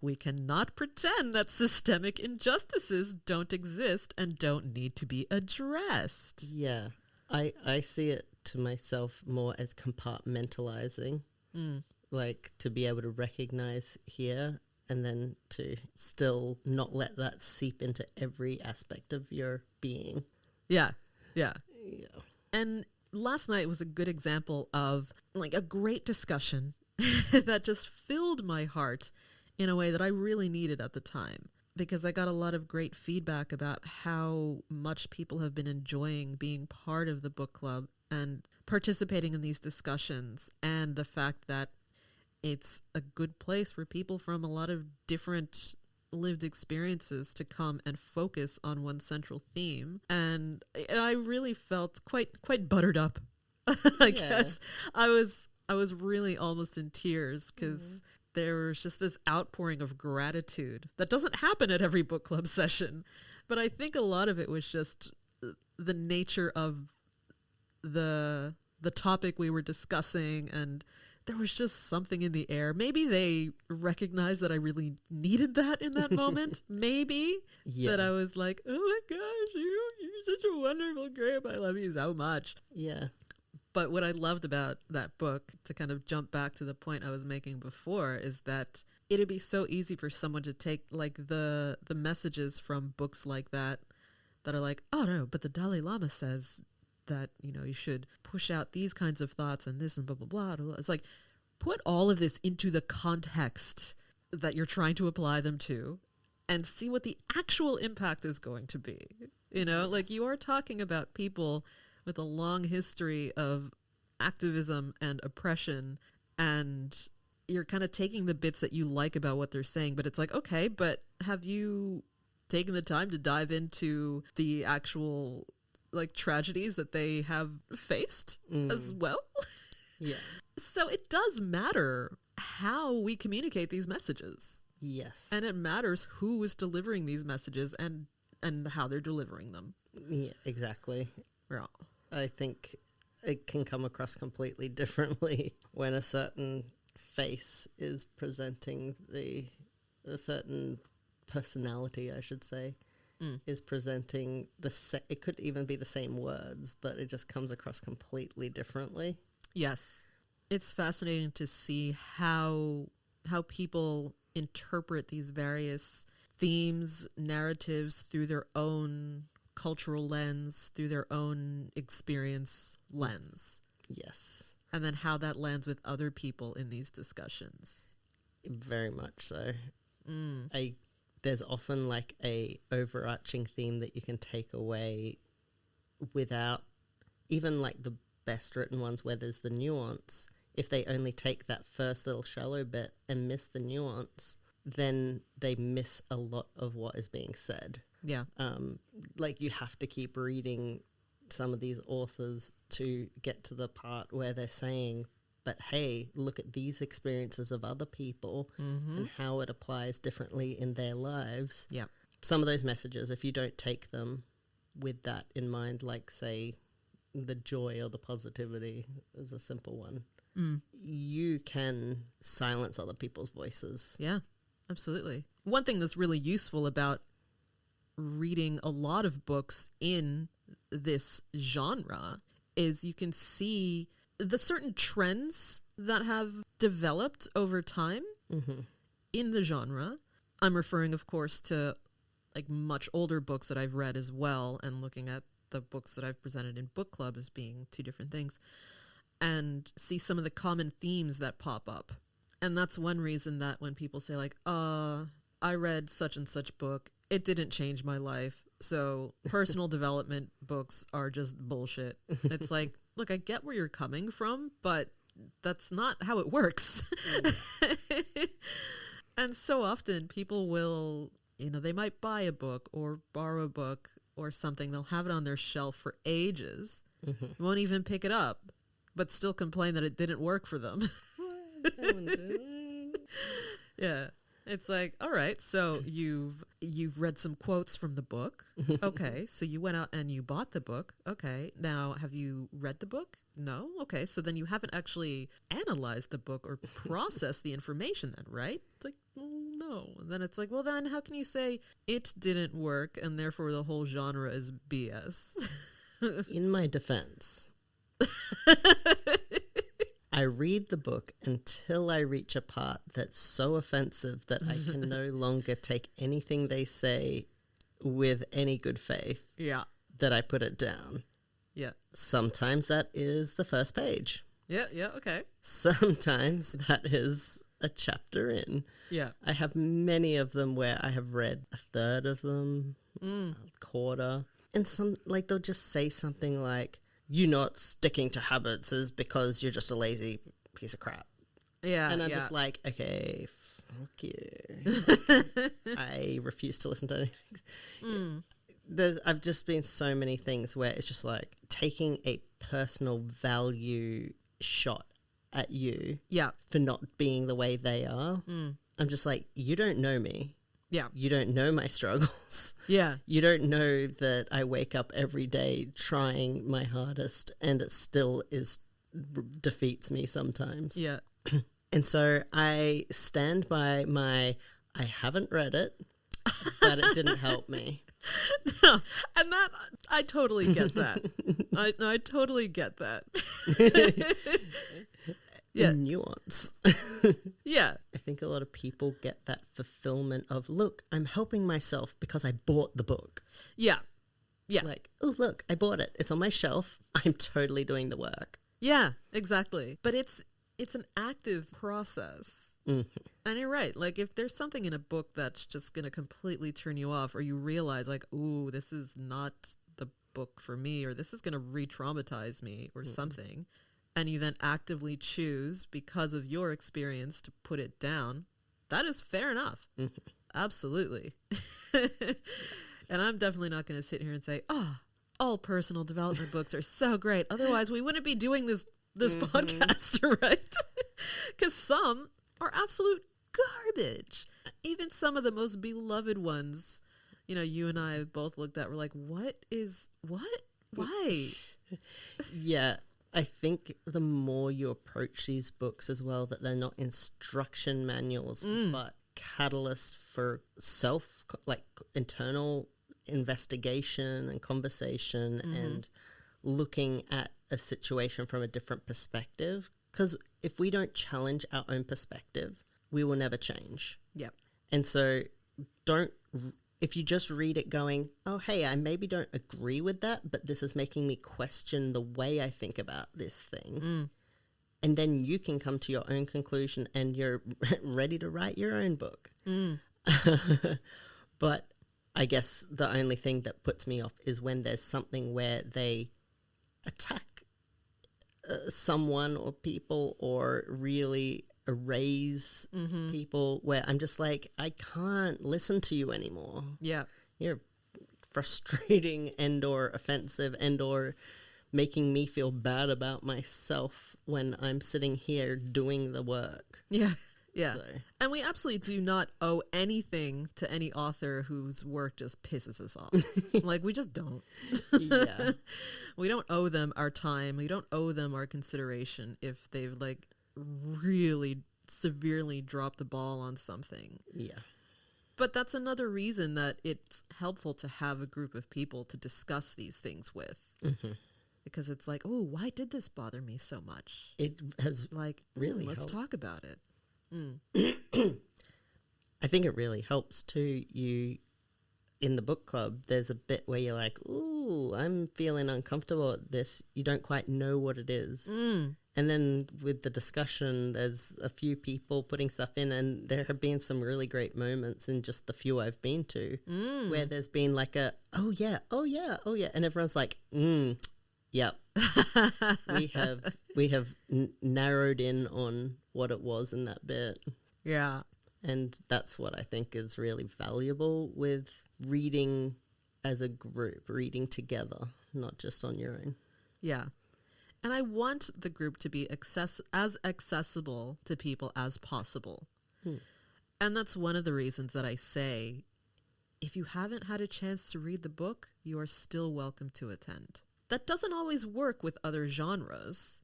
we cannot pretend that systemic injustices don't exist and don't need to be addressed. Yeah, I see it to myself more as compartmentalizing, like to be able to recognize here and then to still not let that seep into every aspect of your being. Yeah. And last night was a good example of like a great discussion that just filled my heart in a way that I really needed at the time, because I got a lot of great feedback about how much people have been enjoying being part of the book club and participating in these discussions, and the fact that it's a good place for people from a lot of different lived experiences to come and focus on one central theme. And I really felt quite buttered up. I guess I was really almost in tears because there was just this outpouring of gratitude that doesn't happen at every book club session. But I think a lot of it was just the nature of the topic we were discussing, and there was just something in the air. Maybe they recognized that I really needed that in that moment. Maybe that I was like, oh my gosh, you're such a wonderful grape. I love you so much. Yeah. But what I loved about that book, to kind of jump back to the point I was making before, is that it'd be so easy for someone to take like the messages from books like that are like, oh no, but the Dalai Lama says that, you know, you should push out these kinds of thoughts and this and blah, blah, blah, blah. It's like, put all of this into the context that you're trying to apply them to and see what the actual impact is going to be. You know, like you are talking about people with a long history of activism and oppression, and you're kind of taking the bits that you like about what they're saying, but it's like, okay, but have you taken the time to dive into the actual like tragedies that they have faced as well? Yeah. So it does matter how we communicate these messages. Yes. And it matters who is delivering these messages and how they're delivering them. Yeah, exactly. Yeah. I think it can come across completely differently when a certain face is presenting a certain personality, I should say, is presenting it could even be the same words, but it just comes across completely differently. Yes. It's fascinating to see how people interpret these various themes, narratives through their own cultural lens, through their own experience lens. Yes. And then how that lands with other people in these discussions. Very much so. There's often like a overarching theme that you can take away without even like the best written ones where there's the nuance. If they only take that first little shallow bit and miss the nuance, then they miss a lot of what is being said. Yeah. Like you have to keep reading some of these authors to get to the part where they're saying, but hey, look at these experiences of other people and how it applies differently in their lives. Yeah. Some of those messages, if you don't take them with that in mind, like say the joy or the positivity is a simple one, you can silence other people's voices. Yeah, absolutely. One thing that's really useful about reading a lot of books in this genre is you can see the certain trends that have developed over time in the genre. I'm referring, of course, to like much older books that I've read as well, and looking at the books that I've presented in book club as being two different things, and see some of the common themes that pop up. And that's one reason that when people say like, I read such and such book, it didn't change my life, so personal development books are just bullshit. It's like, look, I get where you're coming from, but that's not how it works. And so often people will, you know, they might buy a book or borrow a book or something. They'll have it on their shelf for ages, won't even pick it up, but still complain that it didn't work for them. Yeah. It's like, all right, so you've read some quotes from the book. Okay, so you went out and you bought the book. Okay, now have you read the book? No? Okay, so then you haven't actually analyzed the book or processed the information then, right? It's like, well, no. And then it's like, well, then how can you say it didn't work and therefore the whole genre is BS? In my defense, I read the book until I reach a part that's so offensive that I can no longer take anything they say with any good faith. Yeah. That I put it down. Yeah. Sometimes that is the first page. Yeah, okay. Sometimes that is a chapter in. Yeah. I have many of them where I have read a third of them, a quarter. And some, like, they'll just say something like, you not sticking to habits is because you're just a lazy piece of crap. Yeah. And I'm just like, okay, fuck you. I refuse to listen to anything. I've just been so many things where it's just like taking a personal value shot at you for not being the way they are. I'm just like, you don't know me. Yeah. You don't know my struggles. Yeah. You don't know that I wake up every day trying my hardest and it still defeats me sometimes. Yeah. And so I stand by I haven't read it, but it didn't help me. No, and that I totally get that. I totally get that. Yeah. Nuance. Yeah. I think a lot of people get that fulfillment of, look, I'm helping myself because I bought the book. Yeah. Yeah. Like, oh, look, I bought it. It's on my shelf. I'm totally doing the work. Yeah, exactly. But it's an active process. Mm-hmm. And you're right. Like, if there's something in a book that's just going to completely turn you off, or you realize, like, ooh, this is not the book for me, or this is going to re-traumatize me, or something, and you then actively choose, because of your experience, to put it down, that is fair enough. Absolutely. And I'm definitely not going to sit here and say, oh, all personal development books are so great. Otherwise, we wouldn't be doing this podcast, right? Because some are absolute garbage. Even some of the most beloved ones, you know, you and I have both looked at, we're like, what? Why? Yeah, I think the more you approach these books as well, that they're not instruction manuals, but catalysts for internal investigation and conversation and looking at a situation from a different perspective. Because if we don't challenge our own perspective, we will never change. Yep. And so if you just read it going, oh, hey, I maybe don't agree with that, but this is making me question the way I think about this thing. And then you can come to your own conclusion and you're ready to write your own book. But I guess the only thing that puts me off is when there's something where they attack someone or people, or really erase people, where I'm just like, I can't listen to you anymore. Yeah. You're frustrating and or offensive and or making me feel bad about myself when I'm sitting here doing the work. Yeah. Yeah. So. And we absolutely do not owe anything to any author whose work just pisses us off. Like, we just don't. Yeah. We don't owe them our time. We don't owe them our consideration if they've, like, really severely dropped the ball on something. Yeah. But that's another reason that it's helpful to have a group of people to discuss these things with. Because it's like, oh, why did this bother me so much? It has Like, really let's helped. talk about it. I think it really helps too. You, in the book club, there's a bit where you're like, ooh, I'm feeling uncomfortable at this. You don't quite know what it is. And then with the discussion, there's a few people putting stuff in, and there have been some really great moments in just the few I've been to where there's been like a, oh yeah. And everyone's like, yep. we have narrowed in on what it was in that bit. Yeah. And that's what I think is really valuable with reading as a group, reading together, not just on your own. Yeah. And I want the group to be as accessible to people as possible. And that's one of the reasons that I say, if you haven't had a chance to read the book, you are still welcome to attend. That doesn't always work with other genres,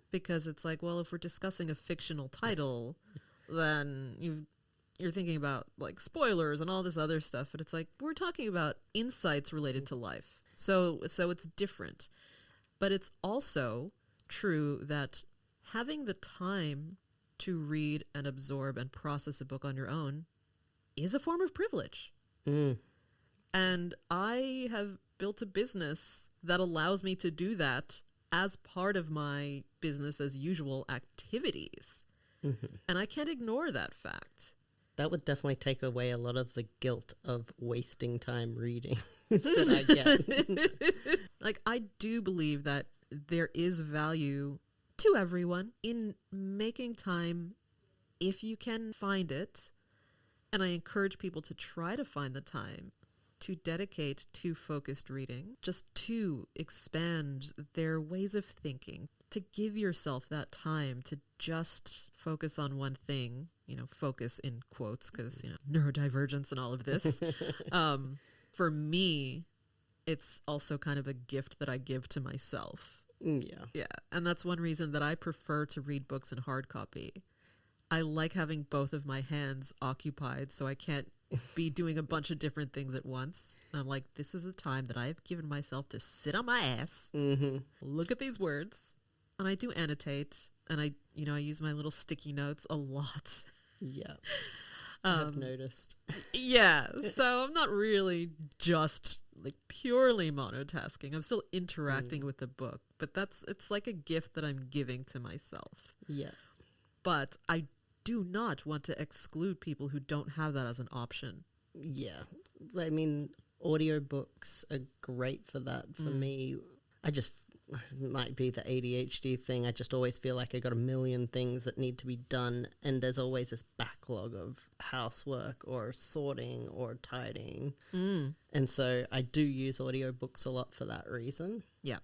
because it's like, well, if we're discussing a fictional title, then you're thinking about like spoilers and all this other stuff. But it's like, we're talking about insights related to life. So it's different. But it's also true that having the time to read and absorb and process a book on your own is a form of privilege. And I have built a business that allows me to do that as part of my business as usual activities. And I can't ignore that fact. That would definitely take away a lot of the guilt of wasting time reading that I get. Like, I do believe that there is value to everyone in making time if you can find it. And I encourage people to try to find the time to dedicate to focused reading, just to expand their ways of thinking, to give yourself that time to just focus on one thing, focus in quotes, because, neurodivergence and all of this. For me, it's also kind of a gift that I give to myself. Yeah. Yeah, and that's one reason that I prefer to read books in hard copy. I like having both of my hands occupied so I can't be doing a bunch of different things at once. And I'm like, this is the time that I've given myself to sit on my ass, look at these words, and I do annotate, and I use my little sticky notes a lot. Yeah. I've noticed. Yeah, so I'm not really just like purely monotasking. I'm still interacting with the book, but it's like a gift that I'm giving to myself. Yeah. But I do not want to exclude people who don't have that as an option. Yeah. I mean, audiobooks are great for that. For me, it might be the ADHD thing. I just always feel like I got a million things that need to be done, and there's always this backlog of housework or sorting or tidying. And so I do use audiobooks a lot for that reason. Yeah.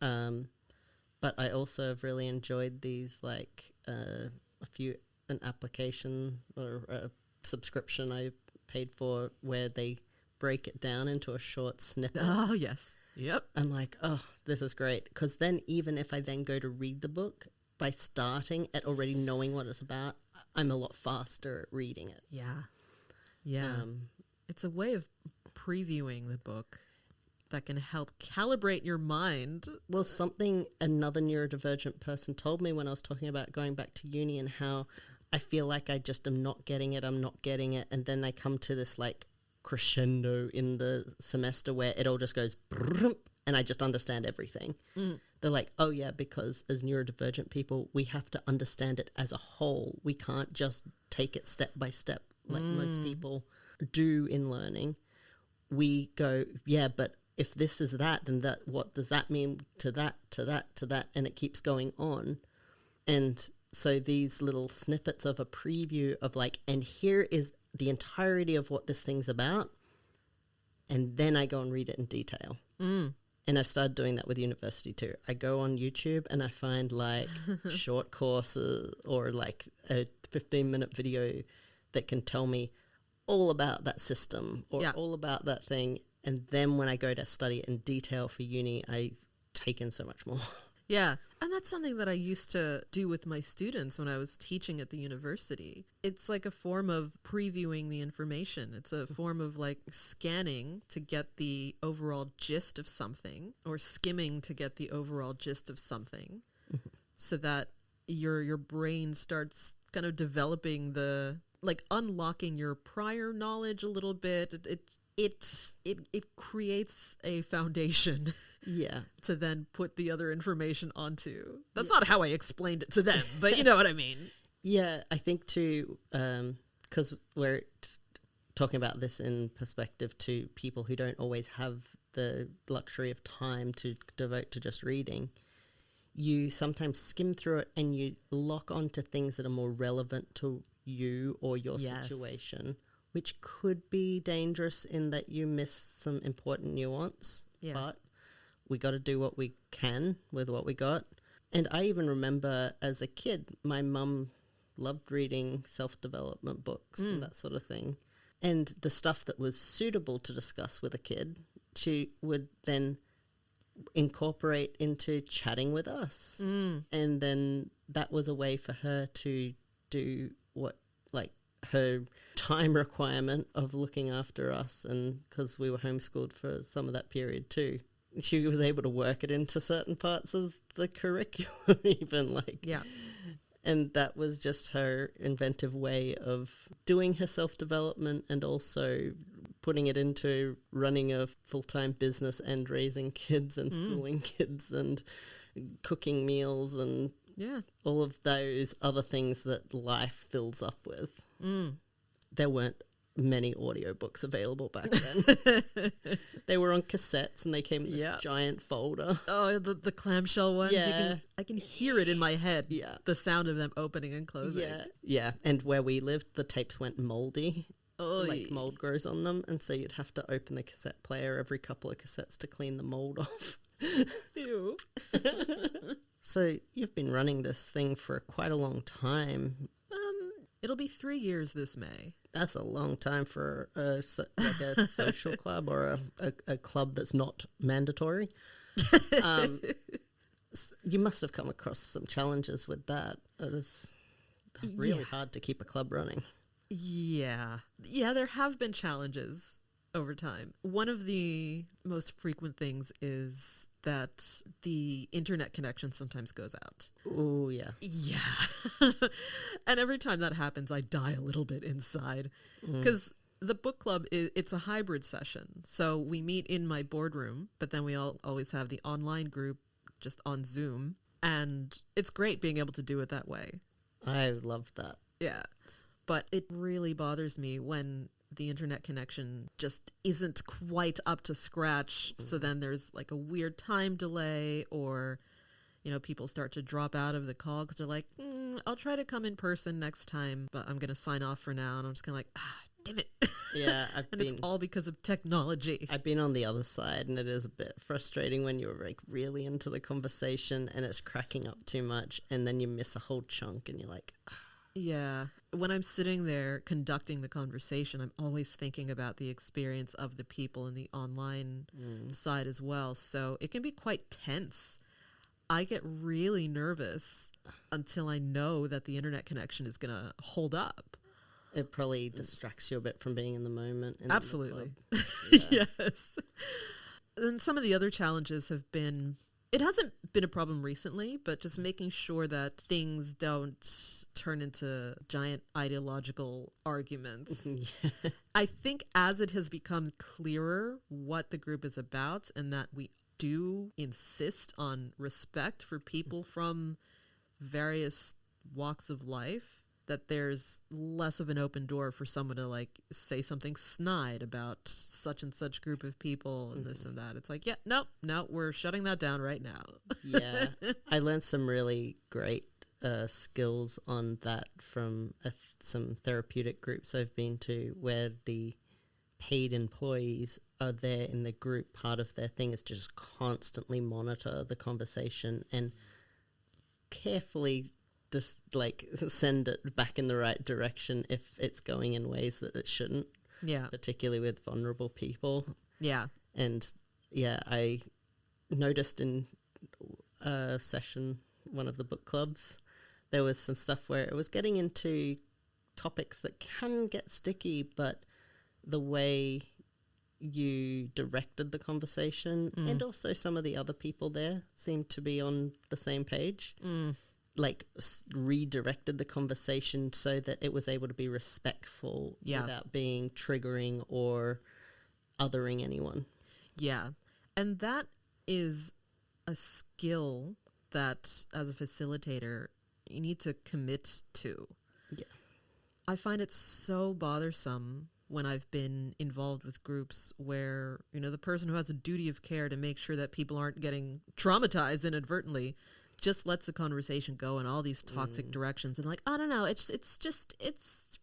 But I also have really enjoyed these, like an application or a subscription I paid for where they break it down into a short snippet. Oh, yes. Yep. I'm like, oh, this is great. Because then even if I then go to read the book, by starting at already knowing what it's about, I'm a lot faster at reading it. Yeah. Yeah. It's a way of previewing the book that can help calibrate your mind. Well, something another neurodivergent person told me when I was talking about going back to uni and how I feel like I just am not getting it. And then I come to this like crescendo in the semester where it all just goes and I just understand everything. They're like, oh yeah, because as neurodivergent people, we have to understand it as a whole. We can't just take it step by step like most people do in learning. We go, yeah, but if this is that, then that, what does that mean to that, to that, to that? And it keeps going on. And so these little snippets of a preview of like, and here is the entirety of what this thing's about. And then I go and read it in detail. And I've started doing that with university too. I go on YouTube and I find like short courses or like a 15-minute video that can tell me all about that system or all about that thing. And then when I go to study it in detail for uni, I take in so much more. Yeah. And that's something that I used to do with my students when I was teaching at the university. It's like a form of previewing the information. It's a form of like scanning to get the overall gist of something or skimming to get the overall gist of something so that your brain starts kind of developing unlocking your prior knowledge a little bit. It creates a foundation. Yeah. To then put the other information onto. That's not how I explained it to them, but you know what I mean. Yeah, I think too, because we're talking about this in perspective to people who don't always have the luxury of time to devote to just reading. You sometimes skim through it and you lock onto things that are more relevant to you or your situation, which could be dangerous in that you miss some important nuance. Yeah. But we got to do what we can with what we got. And I even remember as a kid, my mum loved reading self-development books and that sort of thing. And the stuff that was suitable to discuss with a kid, she would then incorporate into chatting with us. And then that was a way for her to do what, like, her time requirement of looking after us. And because we were homeschooled for some of that period too. She was able to work it into certain parts of the curriculum even like. Yeah. And that was just her inventive way of doing her self-development and also putting it into running a full-time business and raising kids and schooling kids and cooking meals and all of those other things that life fills up with. There weren't many audiobooks available back then. They were on cassettes and they came in this giant folder. Oh, the clamshell ones. Yeah. I can hear it in my head. Yeah. The sound of them opening and closing. Yeah. Yeah. And where we lived, the tapes went moldy. Oh, like mold grows on them. And so you'd have to open the cassette player every couple of cassettes to clean the mold off. Ew. So you've been running this thing for quite a long time. It'll be 3 years this May. That's a long time for a social club or a club that's not mandatory. You must have come across some challenges with that. It's really hard to keep a club running. Yeah, there have been challenges over time. One of the most frequent things is that the internet connection sometimes goes out. Oh, yeah. Yeah. And every time that happens, I die a little bit inside. Because the book club, it's a hybrid session. So we meet in my boardroom, but then we always have the online group just on Zoom. And it's great being able to do it that way. I love that. Yeah. But it really bothers me when the internet connection just isn't quite up to scratch. So then there's like a weird time delay, or, people start to drop out of the call because they're like, I'll try to come in person next time, but I'm going to sign off for now. And I'm just kind of like, damn it. Yeah. It's all because of technology. I've been on the other side, and it is a bit frustrating when you're like really into the conversation and it's cracking up too much, and then you miss a whole chunk and you're like, Yeah. When I'm sitting there conducting the conversation, I'm always thinking about the experience of the people in the online side as well. So it can be quite tense. I get really nervous until I know that the internet connection is going to hold up. it probably distracts you a bit from being in the moment. Absolutely. Yeah. Yes. And some of the other challenges have been, it hasn't been a problem recently, but just making sure that things don't turn into giant ideological arguments. Yeah. I think as it has become clearer what the group is about, and that we do insist on respect for people from various walks of life, that there's less of an open door for someone to like say something snide about such and such group of people and this and that. It's like, yeah, no, we're shutting that down right now. Yeah. I learned some really great skills on that from some therapeutic groups I've been to, where the paid employees are there in the group. Part of their thing is just constantly monitor the conversation and carefully just like send it back in the right direction if it's going in ways that it shouldn't. Yeah. Particularly with vulnerable people. Yeah. And yeah, I noticed in a session, one of the book clubs, there was some stuff where it was getting into topics that can get sticky, but the way you directed the conversation and also some of the other people there seemed to be on the same page. Like redirected the conversation so that it was able to be respectful without being triggering or othering anyone. Yeah. And that is a skill that as a facilitator you need to commit to. Yeah. I find it so bothersome when I've been involved with groups where, you know, the person who has a duty of care to make sure that people aren't getting traumatized inadvertently just lets the conversation go in all these toxic directions and like, I don't know, it's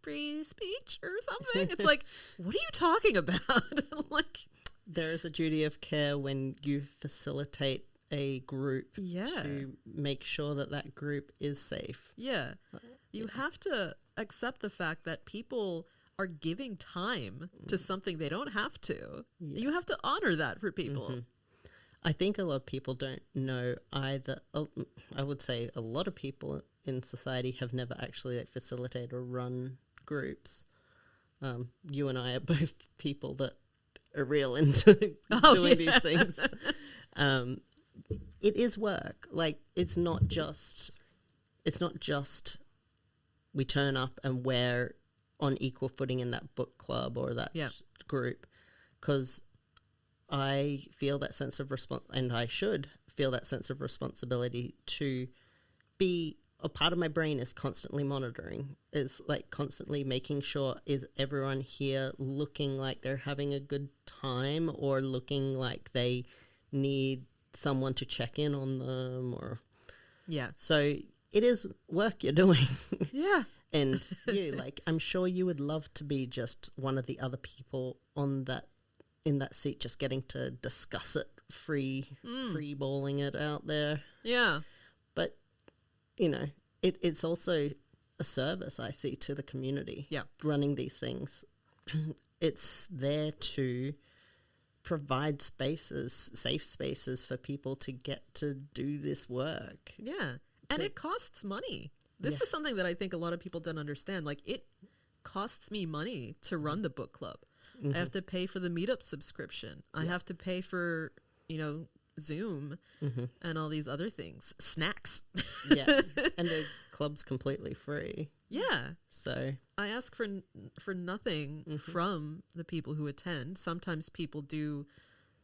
free speech or something. It's like, what are you talking about? Like, there is a duty of care when you facilitate a group to make sure that that group is safe. Yeah. You have to accept the fact that people are giving time to something they don't have to. Yeah. You have to honor that for people. I think a lot of people don't know either. I would say a lot of people in society have never actually like facilitated or run groups. You and I are both people that are real into doing these things. It is work. Like it's not just we turn up and we're on equal footing in that book club or that group, because I feel that sense of and I should feel that sense of responsibility to be a part of my brain is constantly monitoring, is like constantly making sure, is everyone here looking like they're having a good time or looking like they need someone to check in on them, or so it is work you're doing. And you, like, I'm sure you would love to be just one of the other people on that, in that seat, just getting to discuss it, free balling it out there. Yeah. But, you know, it's also a service I see to the community. Yeah. Running these things. It's there to provide spaces, safe spaces for people to get to do this work. Yeah. And it costs money. This Yeah. is something that I think a lot of people don't understand. Like, it costs me money to run the book club. I have to pay for the meetup subscription. I have to pay for, Zoom and all these other things. Snacks. Yeah. And the club's completely free. Yeah. So I ask for nothing from the people who attend. Sometimes people do,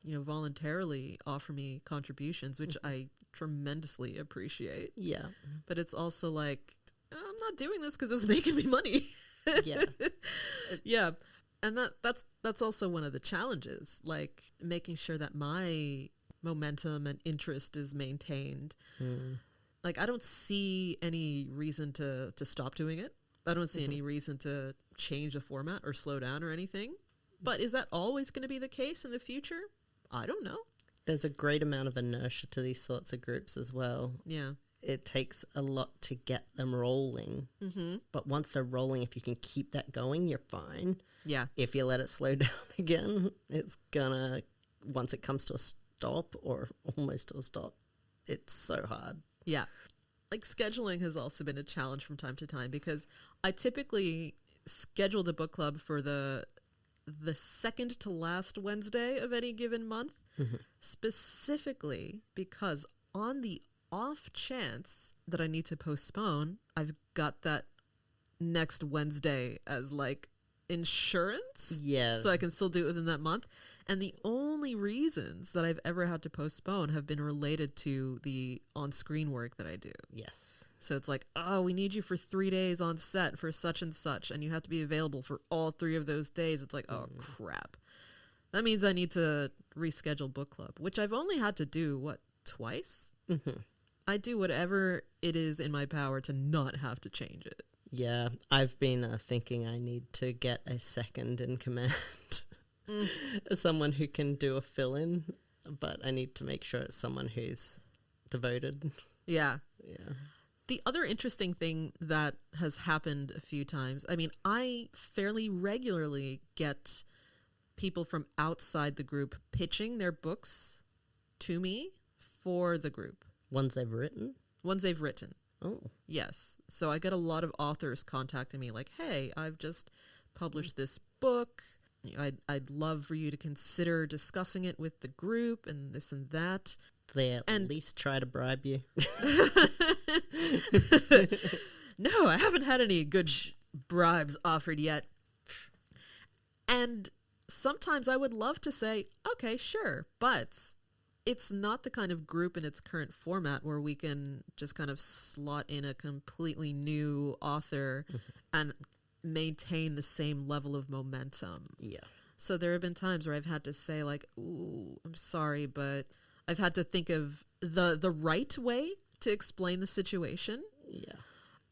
voluntarily offer me contributions, which I tremendously appreciate. yeah. But it's also like, I'm not doing this because it's making me money. Yeah. Yeah. And that's also one of the challenges, like making sure that my momentum and interest is maintained. Like, I don't see any reason to stop doing it. I don't see any reason to change the format or slow down or anything. But is that always going to be the case in the future? I don't know. There's a great amount of inertia to these sorts of groups as well. Yeah. It takes a lot to get them rolling. But once they're rolling, if you can keep that going, you're fine. Yeah. If you let it slow down again, it's gonna, once it comes to a stop or almost to a stop, it's so hard. Yeah. Like, scheduling has also been a challenge from time to time, because I typically schedule the book club for the second to last Wednesday of any given month, specifically because on the off chance that I need to postpone, I've got that next Wednesday as like insurance. Yeah. So I can still do it within that month. And the only reasons that I've ever had to postpone have been related to the on-screen work that I do. Yes. So it's like, oh, we need you for 3 days on set for such and such, and you have to be available for all 3 of those days. It's like, oh, crap. That means I need to reschedule book club, which I've only had to do, twice? I do whatever it is in my power to not have to change it. Yeah. I've been thinking I need to get a second in command. Someone who can do a fill-in, but I need to make sure it's someone who's devoted. Yeah. Yeah. The other interesting thing that has happened a few times, I mean, I fairly regularly get people from outside the group pitching their books to me for the group. Ones they've written? Ones they've written. Oh. Yes. So I get a lot of authors contacting me like, hey, I've just published this book. I'd love for you to consider discussing it with the group and this and that. They at least try to bribe you. No, I haven't had any good bribes offered yet. And sometimes I would love to say, okay, sure, but it's not the kind of group in its current format where we can just kind of slot in a completely new author and maintain the same level of momentum. Yeah. So there have been times where I've had to say like, ooh, I'm sorry, but I've had to think of the right way to explain the situation. Yeah.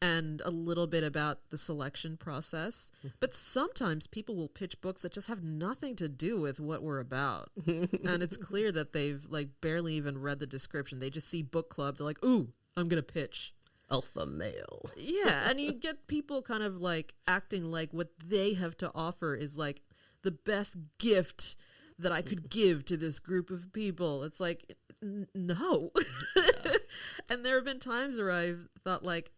And a little bit about the selection process. But sometimes people will pitch books that just have nothing to do with what we're about. And it's clear that they've like barely even read the description. They just see book club. They're like, ooh, I'm going to pitch. Alpha male. Yeah. And you get people kind of like acting like what they have to offer is like the best gift that I could give to this group of people. It's like, no. And there have been times where I've thought like,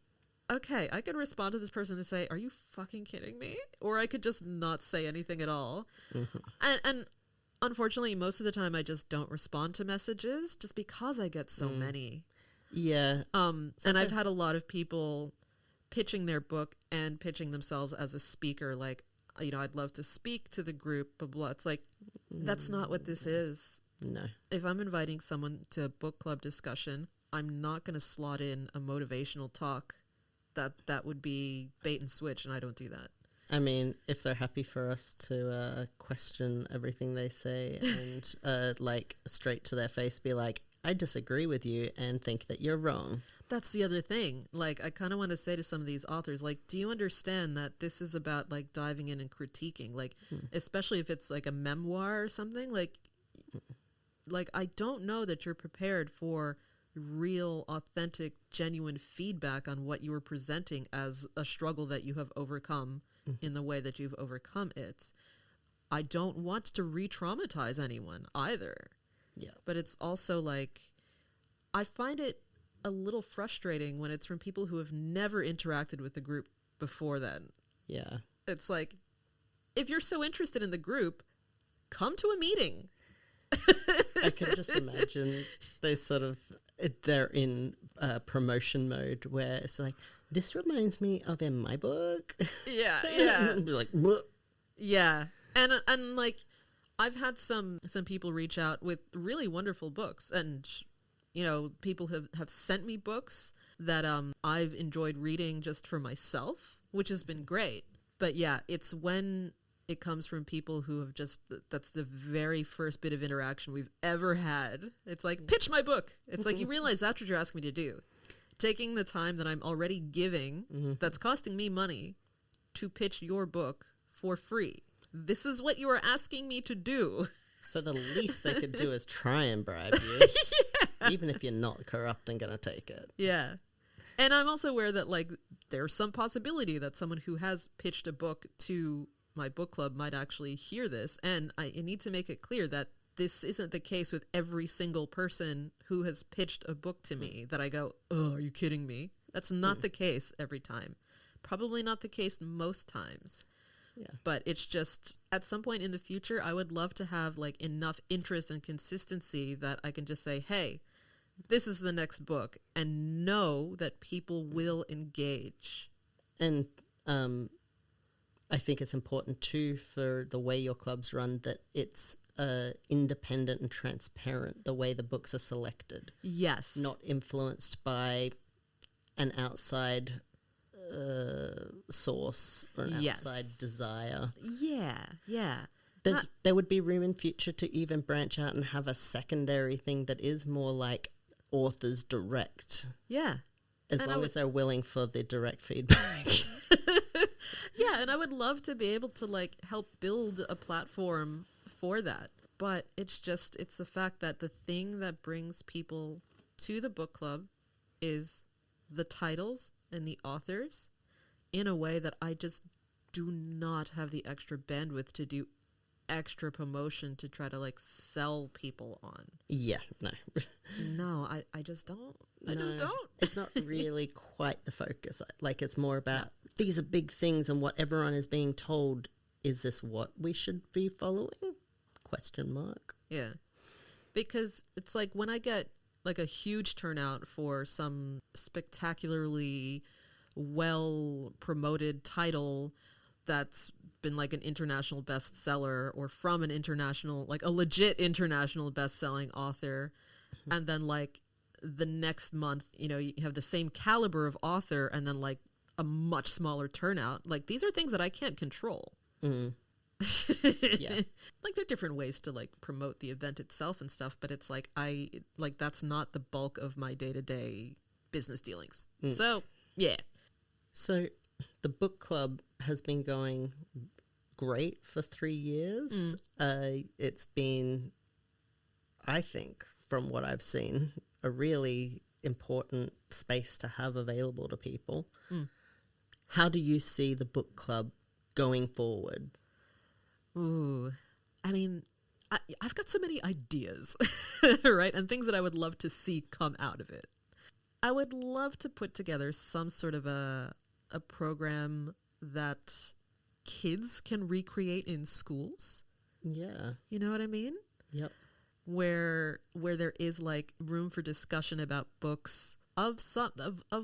okay, I could respond to this person and say, are you fucking kidding me? Or I could just not say anything at all. And unfortunately, most of the time I just don't respond to messages just because I get so many. Yeah. And I've had a lot of people pitching their book and pitching themselves as a speaker. Like, I'd love to speak to the group, blah, blah. It's like, that's not what this is. No. If I'm inviting someone to a book club discussion, I'm not going to slot in a motivational talk. That would be bait and switch, and I don't do that. I mean, if they're happy for us to question everything they say and like straight to their face be like, I disagree with you and think that you're wrong. That's the other thing. Like, I kind of want to say to some of these authors, like, do you understand that this is about like diving in and critiquing? Like, especially if it's like a memoir or something, like I don't know that you're prepared for real, authentic, genuine feedback on what you were presenting as a struggle that you have overcome in the way that you've overcome it. I don't want to re-traumatize anyone either. Yeah. But it's also like, I find it a little frustrating when it's from people who have never interacted with the group before then. Yeah. It's like, if you're so interested in the group, come to a meeting. I can just imagine they're in promotion mode where it's like, this reminds me of in my book. Yeah. And be like, bleh. Yeah. And like, I've had some people reach out with really wonderful books, and you know, people have sent me books that I've enjoyed reading just for myself, which has been great. But yeah, it's when it comes from people who have that's the very first bit of interaction we've ever had. It's like, pitch my book. It's like, you realize that's what you're asking me to do. Taking the time that I'm already giving, that's costing me money, to pitch your book for free. This is what you are asking me to do. So the least they could do is try and bribe you, even if you're not corrupt and going to take it. Yeah. And I'm also aware that, like, there's some possibility that someone who has pitched a book to my book club might actually hear this. And I need to make it clear that this isn't the case with every single person who has pitched a book to me that I go, oh, are you kidding me? That's not the case every time. Probably not the case most times. Yeah. But it's just, at some point in the future, I would love to have like enough interest and consistency that I can just say, hey, this is the next book, and know that people will engage. And I think it's important too, for the way your club's run, that it's independent and transparent, the way the books are selected. Yes. Not influenced by an outside source or an outside desire. Yeah. There would be room in future to even branch out and have a secondary thing that is more like authors direct. Yeah. As long as they're willing for the direct feedback. Yeah, and I would love to be able to like help build a platform for that. But it's the fact that the thing that brings people to the book club is the titles and the authors, in a way that I just do not have the extra bandwidth to do extra promotion to try to like sell people on. Yeah, no. No, I just don't. I just don't. It's not really quite the focus. Like, it's more about these are big things, and what everyone is being told, is this what we should be following? ? Yeah. Because it's like, when I get like a huge turnout for some spectacularly well promoted title that's been like an international bestseller, or from an international, like a legit international best-selling author, and then like the next month, you know, you have the same caliber of author and then like a much smaller turnout. Like, these are things that I can't control. Yeah. Like, there are different ways to like promote the event itself and stuff, but it's like, that's not the bulk of my day-to-day business dealings. So, yeah. So the book club has been going great for 3 years. It's been, I think, from what I've seen, a really important space to have available to people. How do you see the book club going forward? Ooh, I mean, I've got so many ideas, right? And things that I would love to see come out of it. I would love to put together some sort of a program that kids can recreate in schools. Yeah. You know what I mean? Yep. Where there is like room for discussion about books of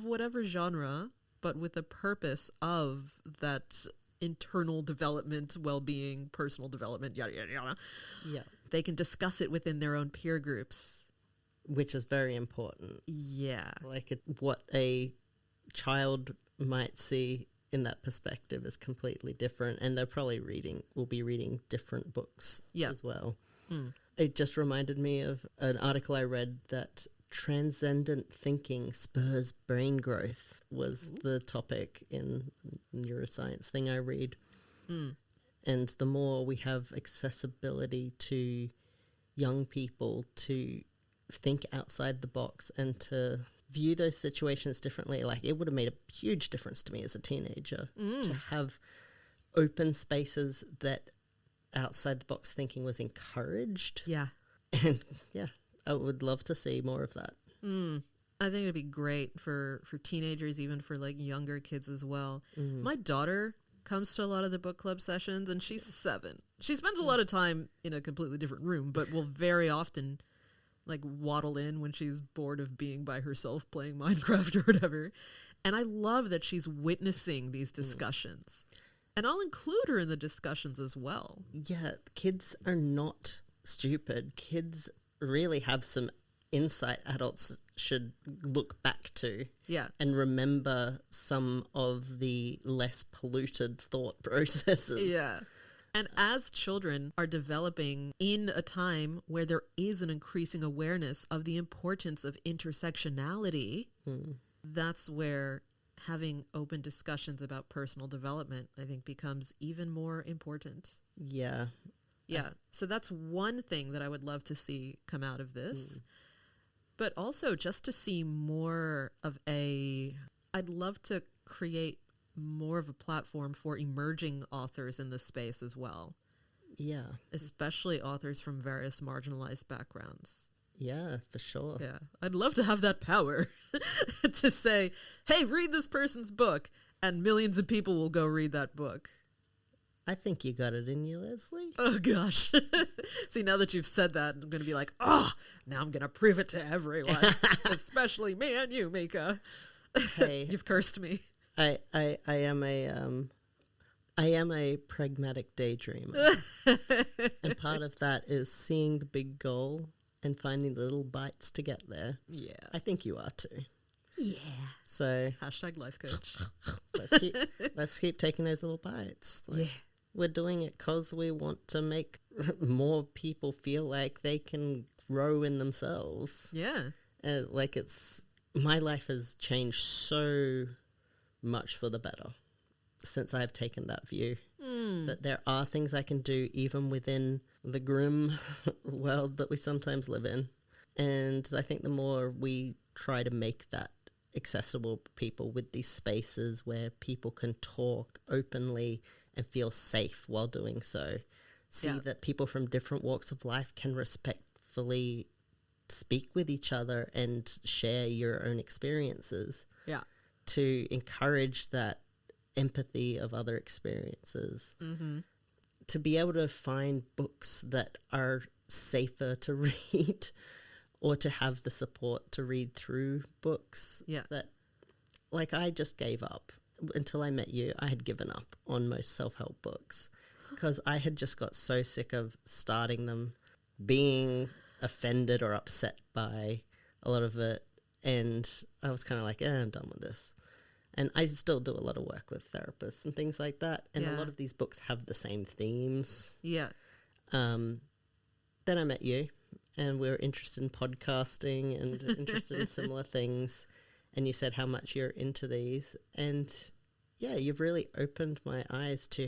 whatever genre, but with the purpose of that internal development, well-being, personal development, yada, yada, yada. Yeah. They can discuss it within their own peer groups. Will is very important. Yeah. Like, what a child might see in that perspective is completely different, and they're probably will be reading different books as well. It just reminded me of an article I read that transcendent thinking spurs brain growth was the topic in neuroscience thing I read. And the more we have accessibility to young people to think outside the box and to view those situations differently, like, it would have made a huge difference to me as a teenager to have open spaces that outside the box thinking was encouraged. Yeah. And yeah, I would love to see more of that. I think it'd be great for teenagers, even for like younger kids as well. My daughter comes to a lot of the book club sessions, and she's 7. She spends a lot of time in a completely different room, but will very often like waddle in when she's bored of being by herself playing Minecraft or whatever. And I love that she's witnessing these discussions. And I'll include her in the discussions as well. Yeah, kids are not stupid. Kids really have some insight adults should look back to. Yeah. And remember some of the less polluted thought processes. Yeah. And as children are developing in a time where there is an increasing awareness of the importance of intersectionality, that's where having open discussions about personal development, I think, becomes even more important. Yeah. Yeah. So that's one thing that I would love to see come out of this. But also just to see more of I'd love to create more of a platform for emerging authors in this space as well. Yeah. Especially authors from various marginalized backgrounds. Yeah, for sure. Yeah. I'd love to have that power to say, hey, read this person's book, and millions of people will go read that book. I think you got it in you, Leslie. Oh, gosh. See, now that you've said that, I'm going to be like, now I'm going to prove it to everyone, especially me and you, Mika. Hey, You've cursed me. I am a pragmatic daydreamer. And part of that is seeing the big goal and finding the little bites to get there. Yeah. I think you are too. Yeah. So Hashtag life coach. let's keep taking those little bites. Yeah. We're doing it because we want to make more people feel like they can grow in themselves. Yeah. My life has changed so much for the better since I've taken that view. That there are things I can do even within the grim world that we sometimes live in. And I think the more we try to make that accessible to people with these spaces where people can talk openly and feel safe while doing so, see that people from different walks of life can respectfully speak with each other and share your own experiences. Yeah. To encourage that empathy of other experiences. To be able to find books that are safer to read or to have the support to read through books. Yeah. That, like, I just gave up. Until I met you, I had given up on most self-help books because I had just got so sick of starting them, being offended or upset by a lot of it. And I was kind of like, I'm done with this. And I still do a lot of work with therapists and things like that. And a lot of these books have the same themes. Yeah. Then I met you, and we were interested in podcasting and interested in similar things. And you said how much you're into these. And yeah, you've really opened my eyes to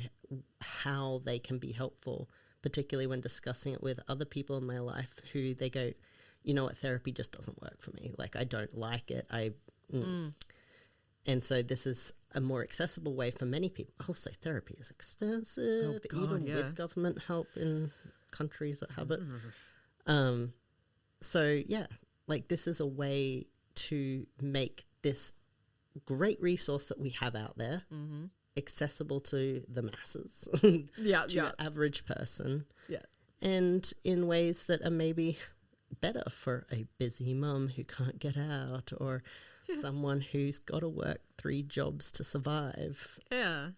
how they can be helpful, particularly when discussing it with other people in my life who they go, you know what, therapy just doesn't work for me. Like, I don't like it. And so this is a more accessible way for many people. Also, therapy is expensive, even with government help in countries that have it. So yeah, like, this is a way to make this great resource that we have out there accessible to the masses, to your average person, and in ways that are maybe better for a busy mum who can't get out, or someone who's got to work 3 jobs to survive. Yeah.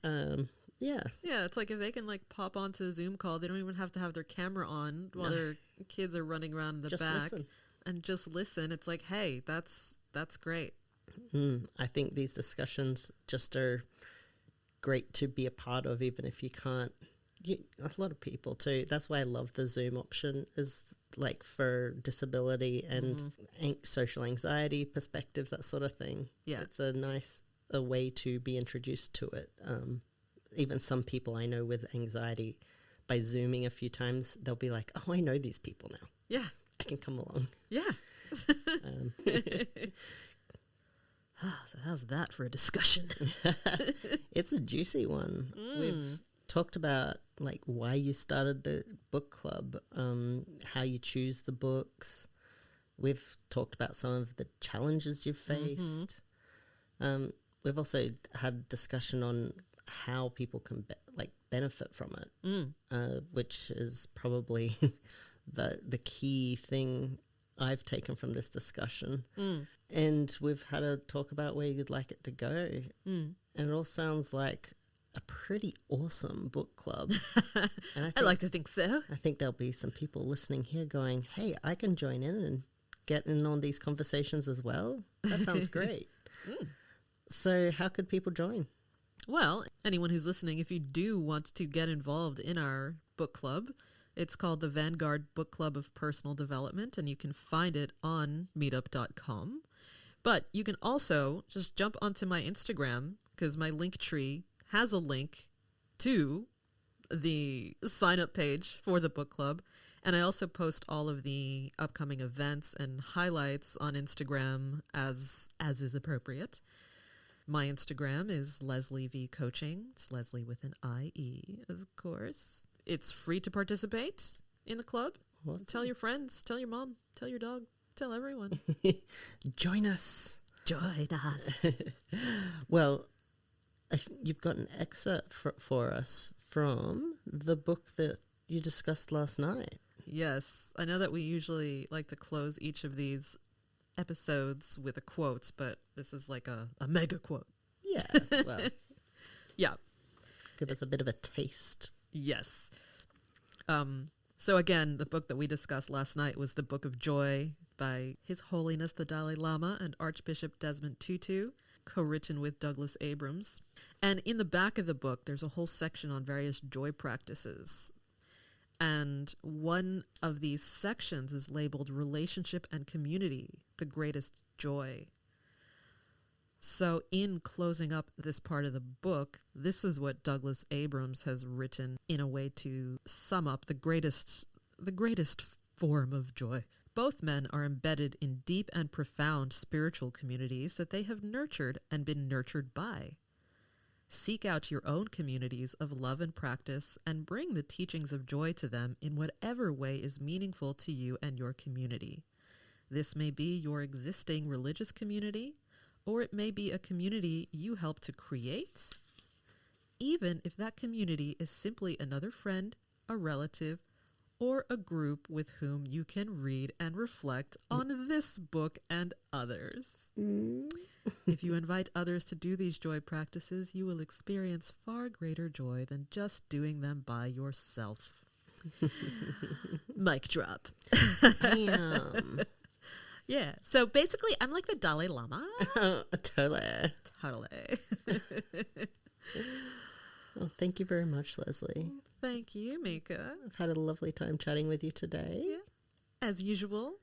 Yeah. It's like if they can like pop onto a Zoom call, they don't even have to have their camera on while their kids are running around in the back. And just listen. It's like, hey, that's great. I think these discussions just are great to be a part of, even if you can't. A lot of people too. That's why I love the Zoom option, is like for disability and social anxiety perspectives, that sort of thing. Yeah, it's a nice way to be introduced to it. Even some people I know with anxiety, by Zooming a few times, they'll be like, oh, I know these people now. Yeah. I can come along. Yeah. So how's that for a discussion? It's a juicy one. talked about like why you started the book club, how you choose the books. We've talked about some of the challenges you've faced. We've also had discussion on how people can benefit from it, which is probably the key thing I've taken from this discussion. And we've had a talk about where you'd like it to go. And it all sounds like a pretty awesome book club. And I like to think so. I think there'll be some people listening here going, hey, I can join in and get in on these conversations as well. That sounds great. So how could people join? Well, anyone who's listening, if you do want to get involved in our book club, it's called the Vanguard Book Club of Personal Development, and you can find it on meetup.com. But you can also just jump onto my Instagram, because my Linktree has a link to the sign-up page for the book club. And I also post all of the upcoming events and highlights on Instagram as is appropriate. My Instagram is leslievcoaching. It's Leslie with an I-E, of course. It's free to participate in the club. Awesome. Tell your friends, tell your mom, tell your dog, tell everyone. Join us. Join us. Well, you've got an excerpt for us from the book that you discussed last night. Yes. I know that we usually like to close each of these episodes with a quote, but this is like a mega quote. Yeah, well. Yeah. Give us a bit of a taste. Yes. So again, the book that we discussed last night was The Book of Joy by His Holiness the Dalai Lama and Archbishop Desmond Tutu, co-written with Douglas Abrams. And in the back of the book, there's a whole section on various joy practices. And one of these sections is labeled Relationship and Community, the Greatest Joy. So in closing up this part of the book, this is what Douglas Abrams has written in a way to sum up the greatest form of joy. Both men are embedded in deep and profound spiritual communities that they have nurtured and been nurtured by. Seek out your own communities of love and practice and bring the teachings of joy to them in whatever way is meaningful to you and your community. This may be your existing religious community, or it may be a community you help to create, even if that community is simply another friend, a relative, or a group with whom you can read and reflect on this book and others. If you invite others to do these joy practices, you will experience far greater joy than just doing them by yourself. Mic drop. Damn. Yeah. So basically, I'm like the Dalai Lama. Totally. Well, thank you very much, Leslie. Thank you, Mika. I've had a lovely time chatting with you today. Yeah. As usual.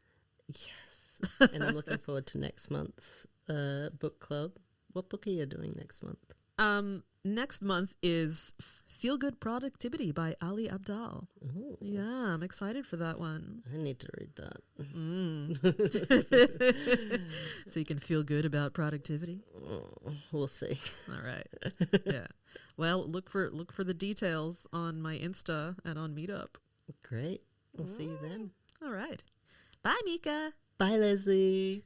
Yes. And I'm looking forward to next month's book club. What book are you doing next month? Next month is Feel Good Productivity by Ali Abdaal. Ooh. Yeah, I'm excited for that one. I need to read that. So you can feel good about productivity? We'll see. All right. Yeah. Well, look for the details on my Insta and on Meetup. Great. We'll see you then. All right. Bye, Mika. Bye, Leslie.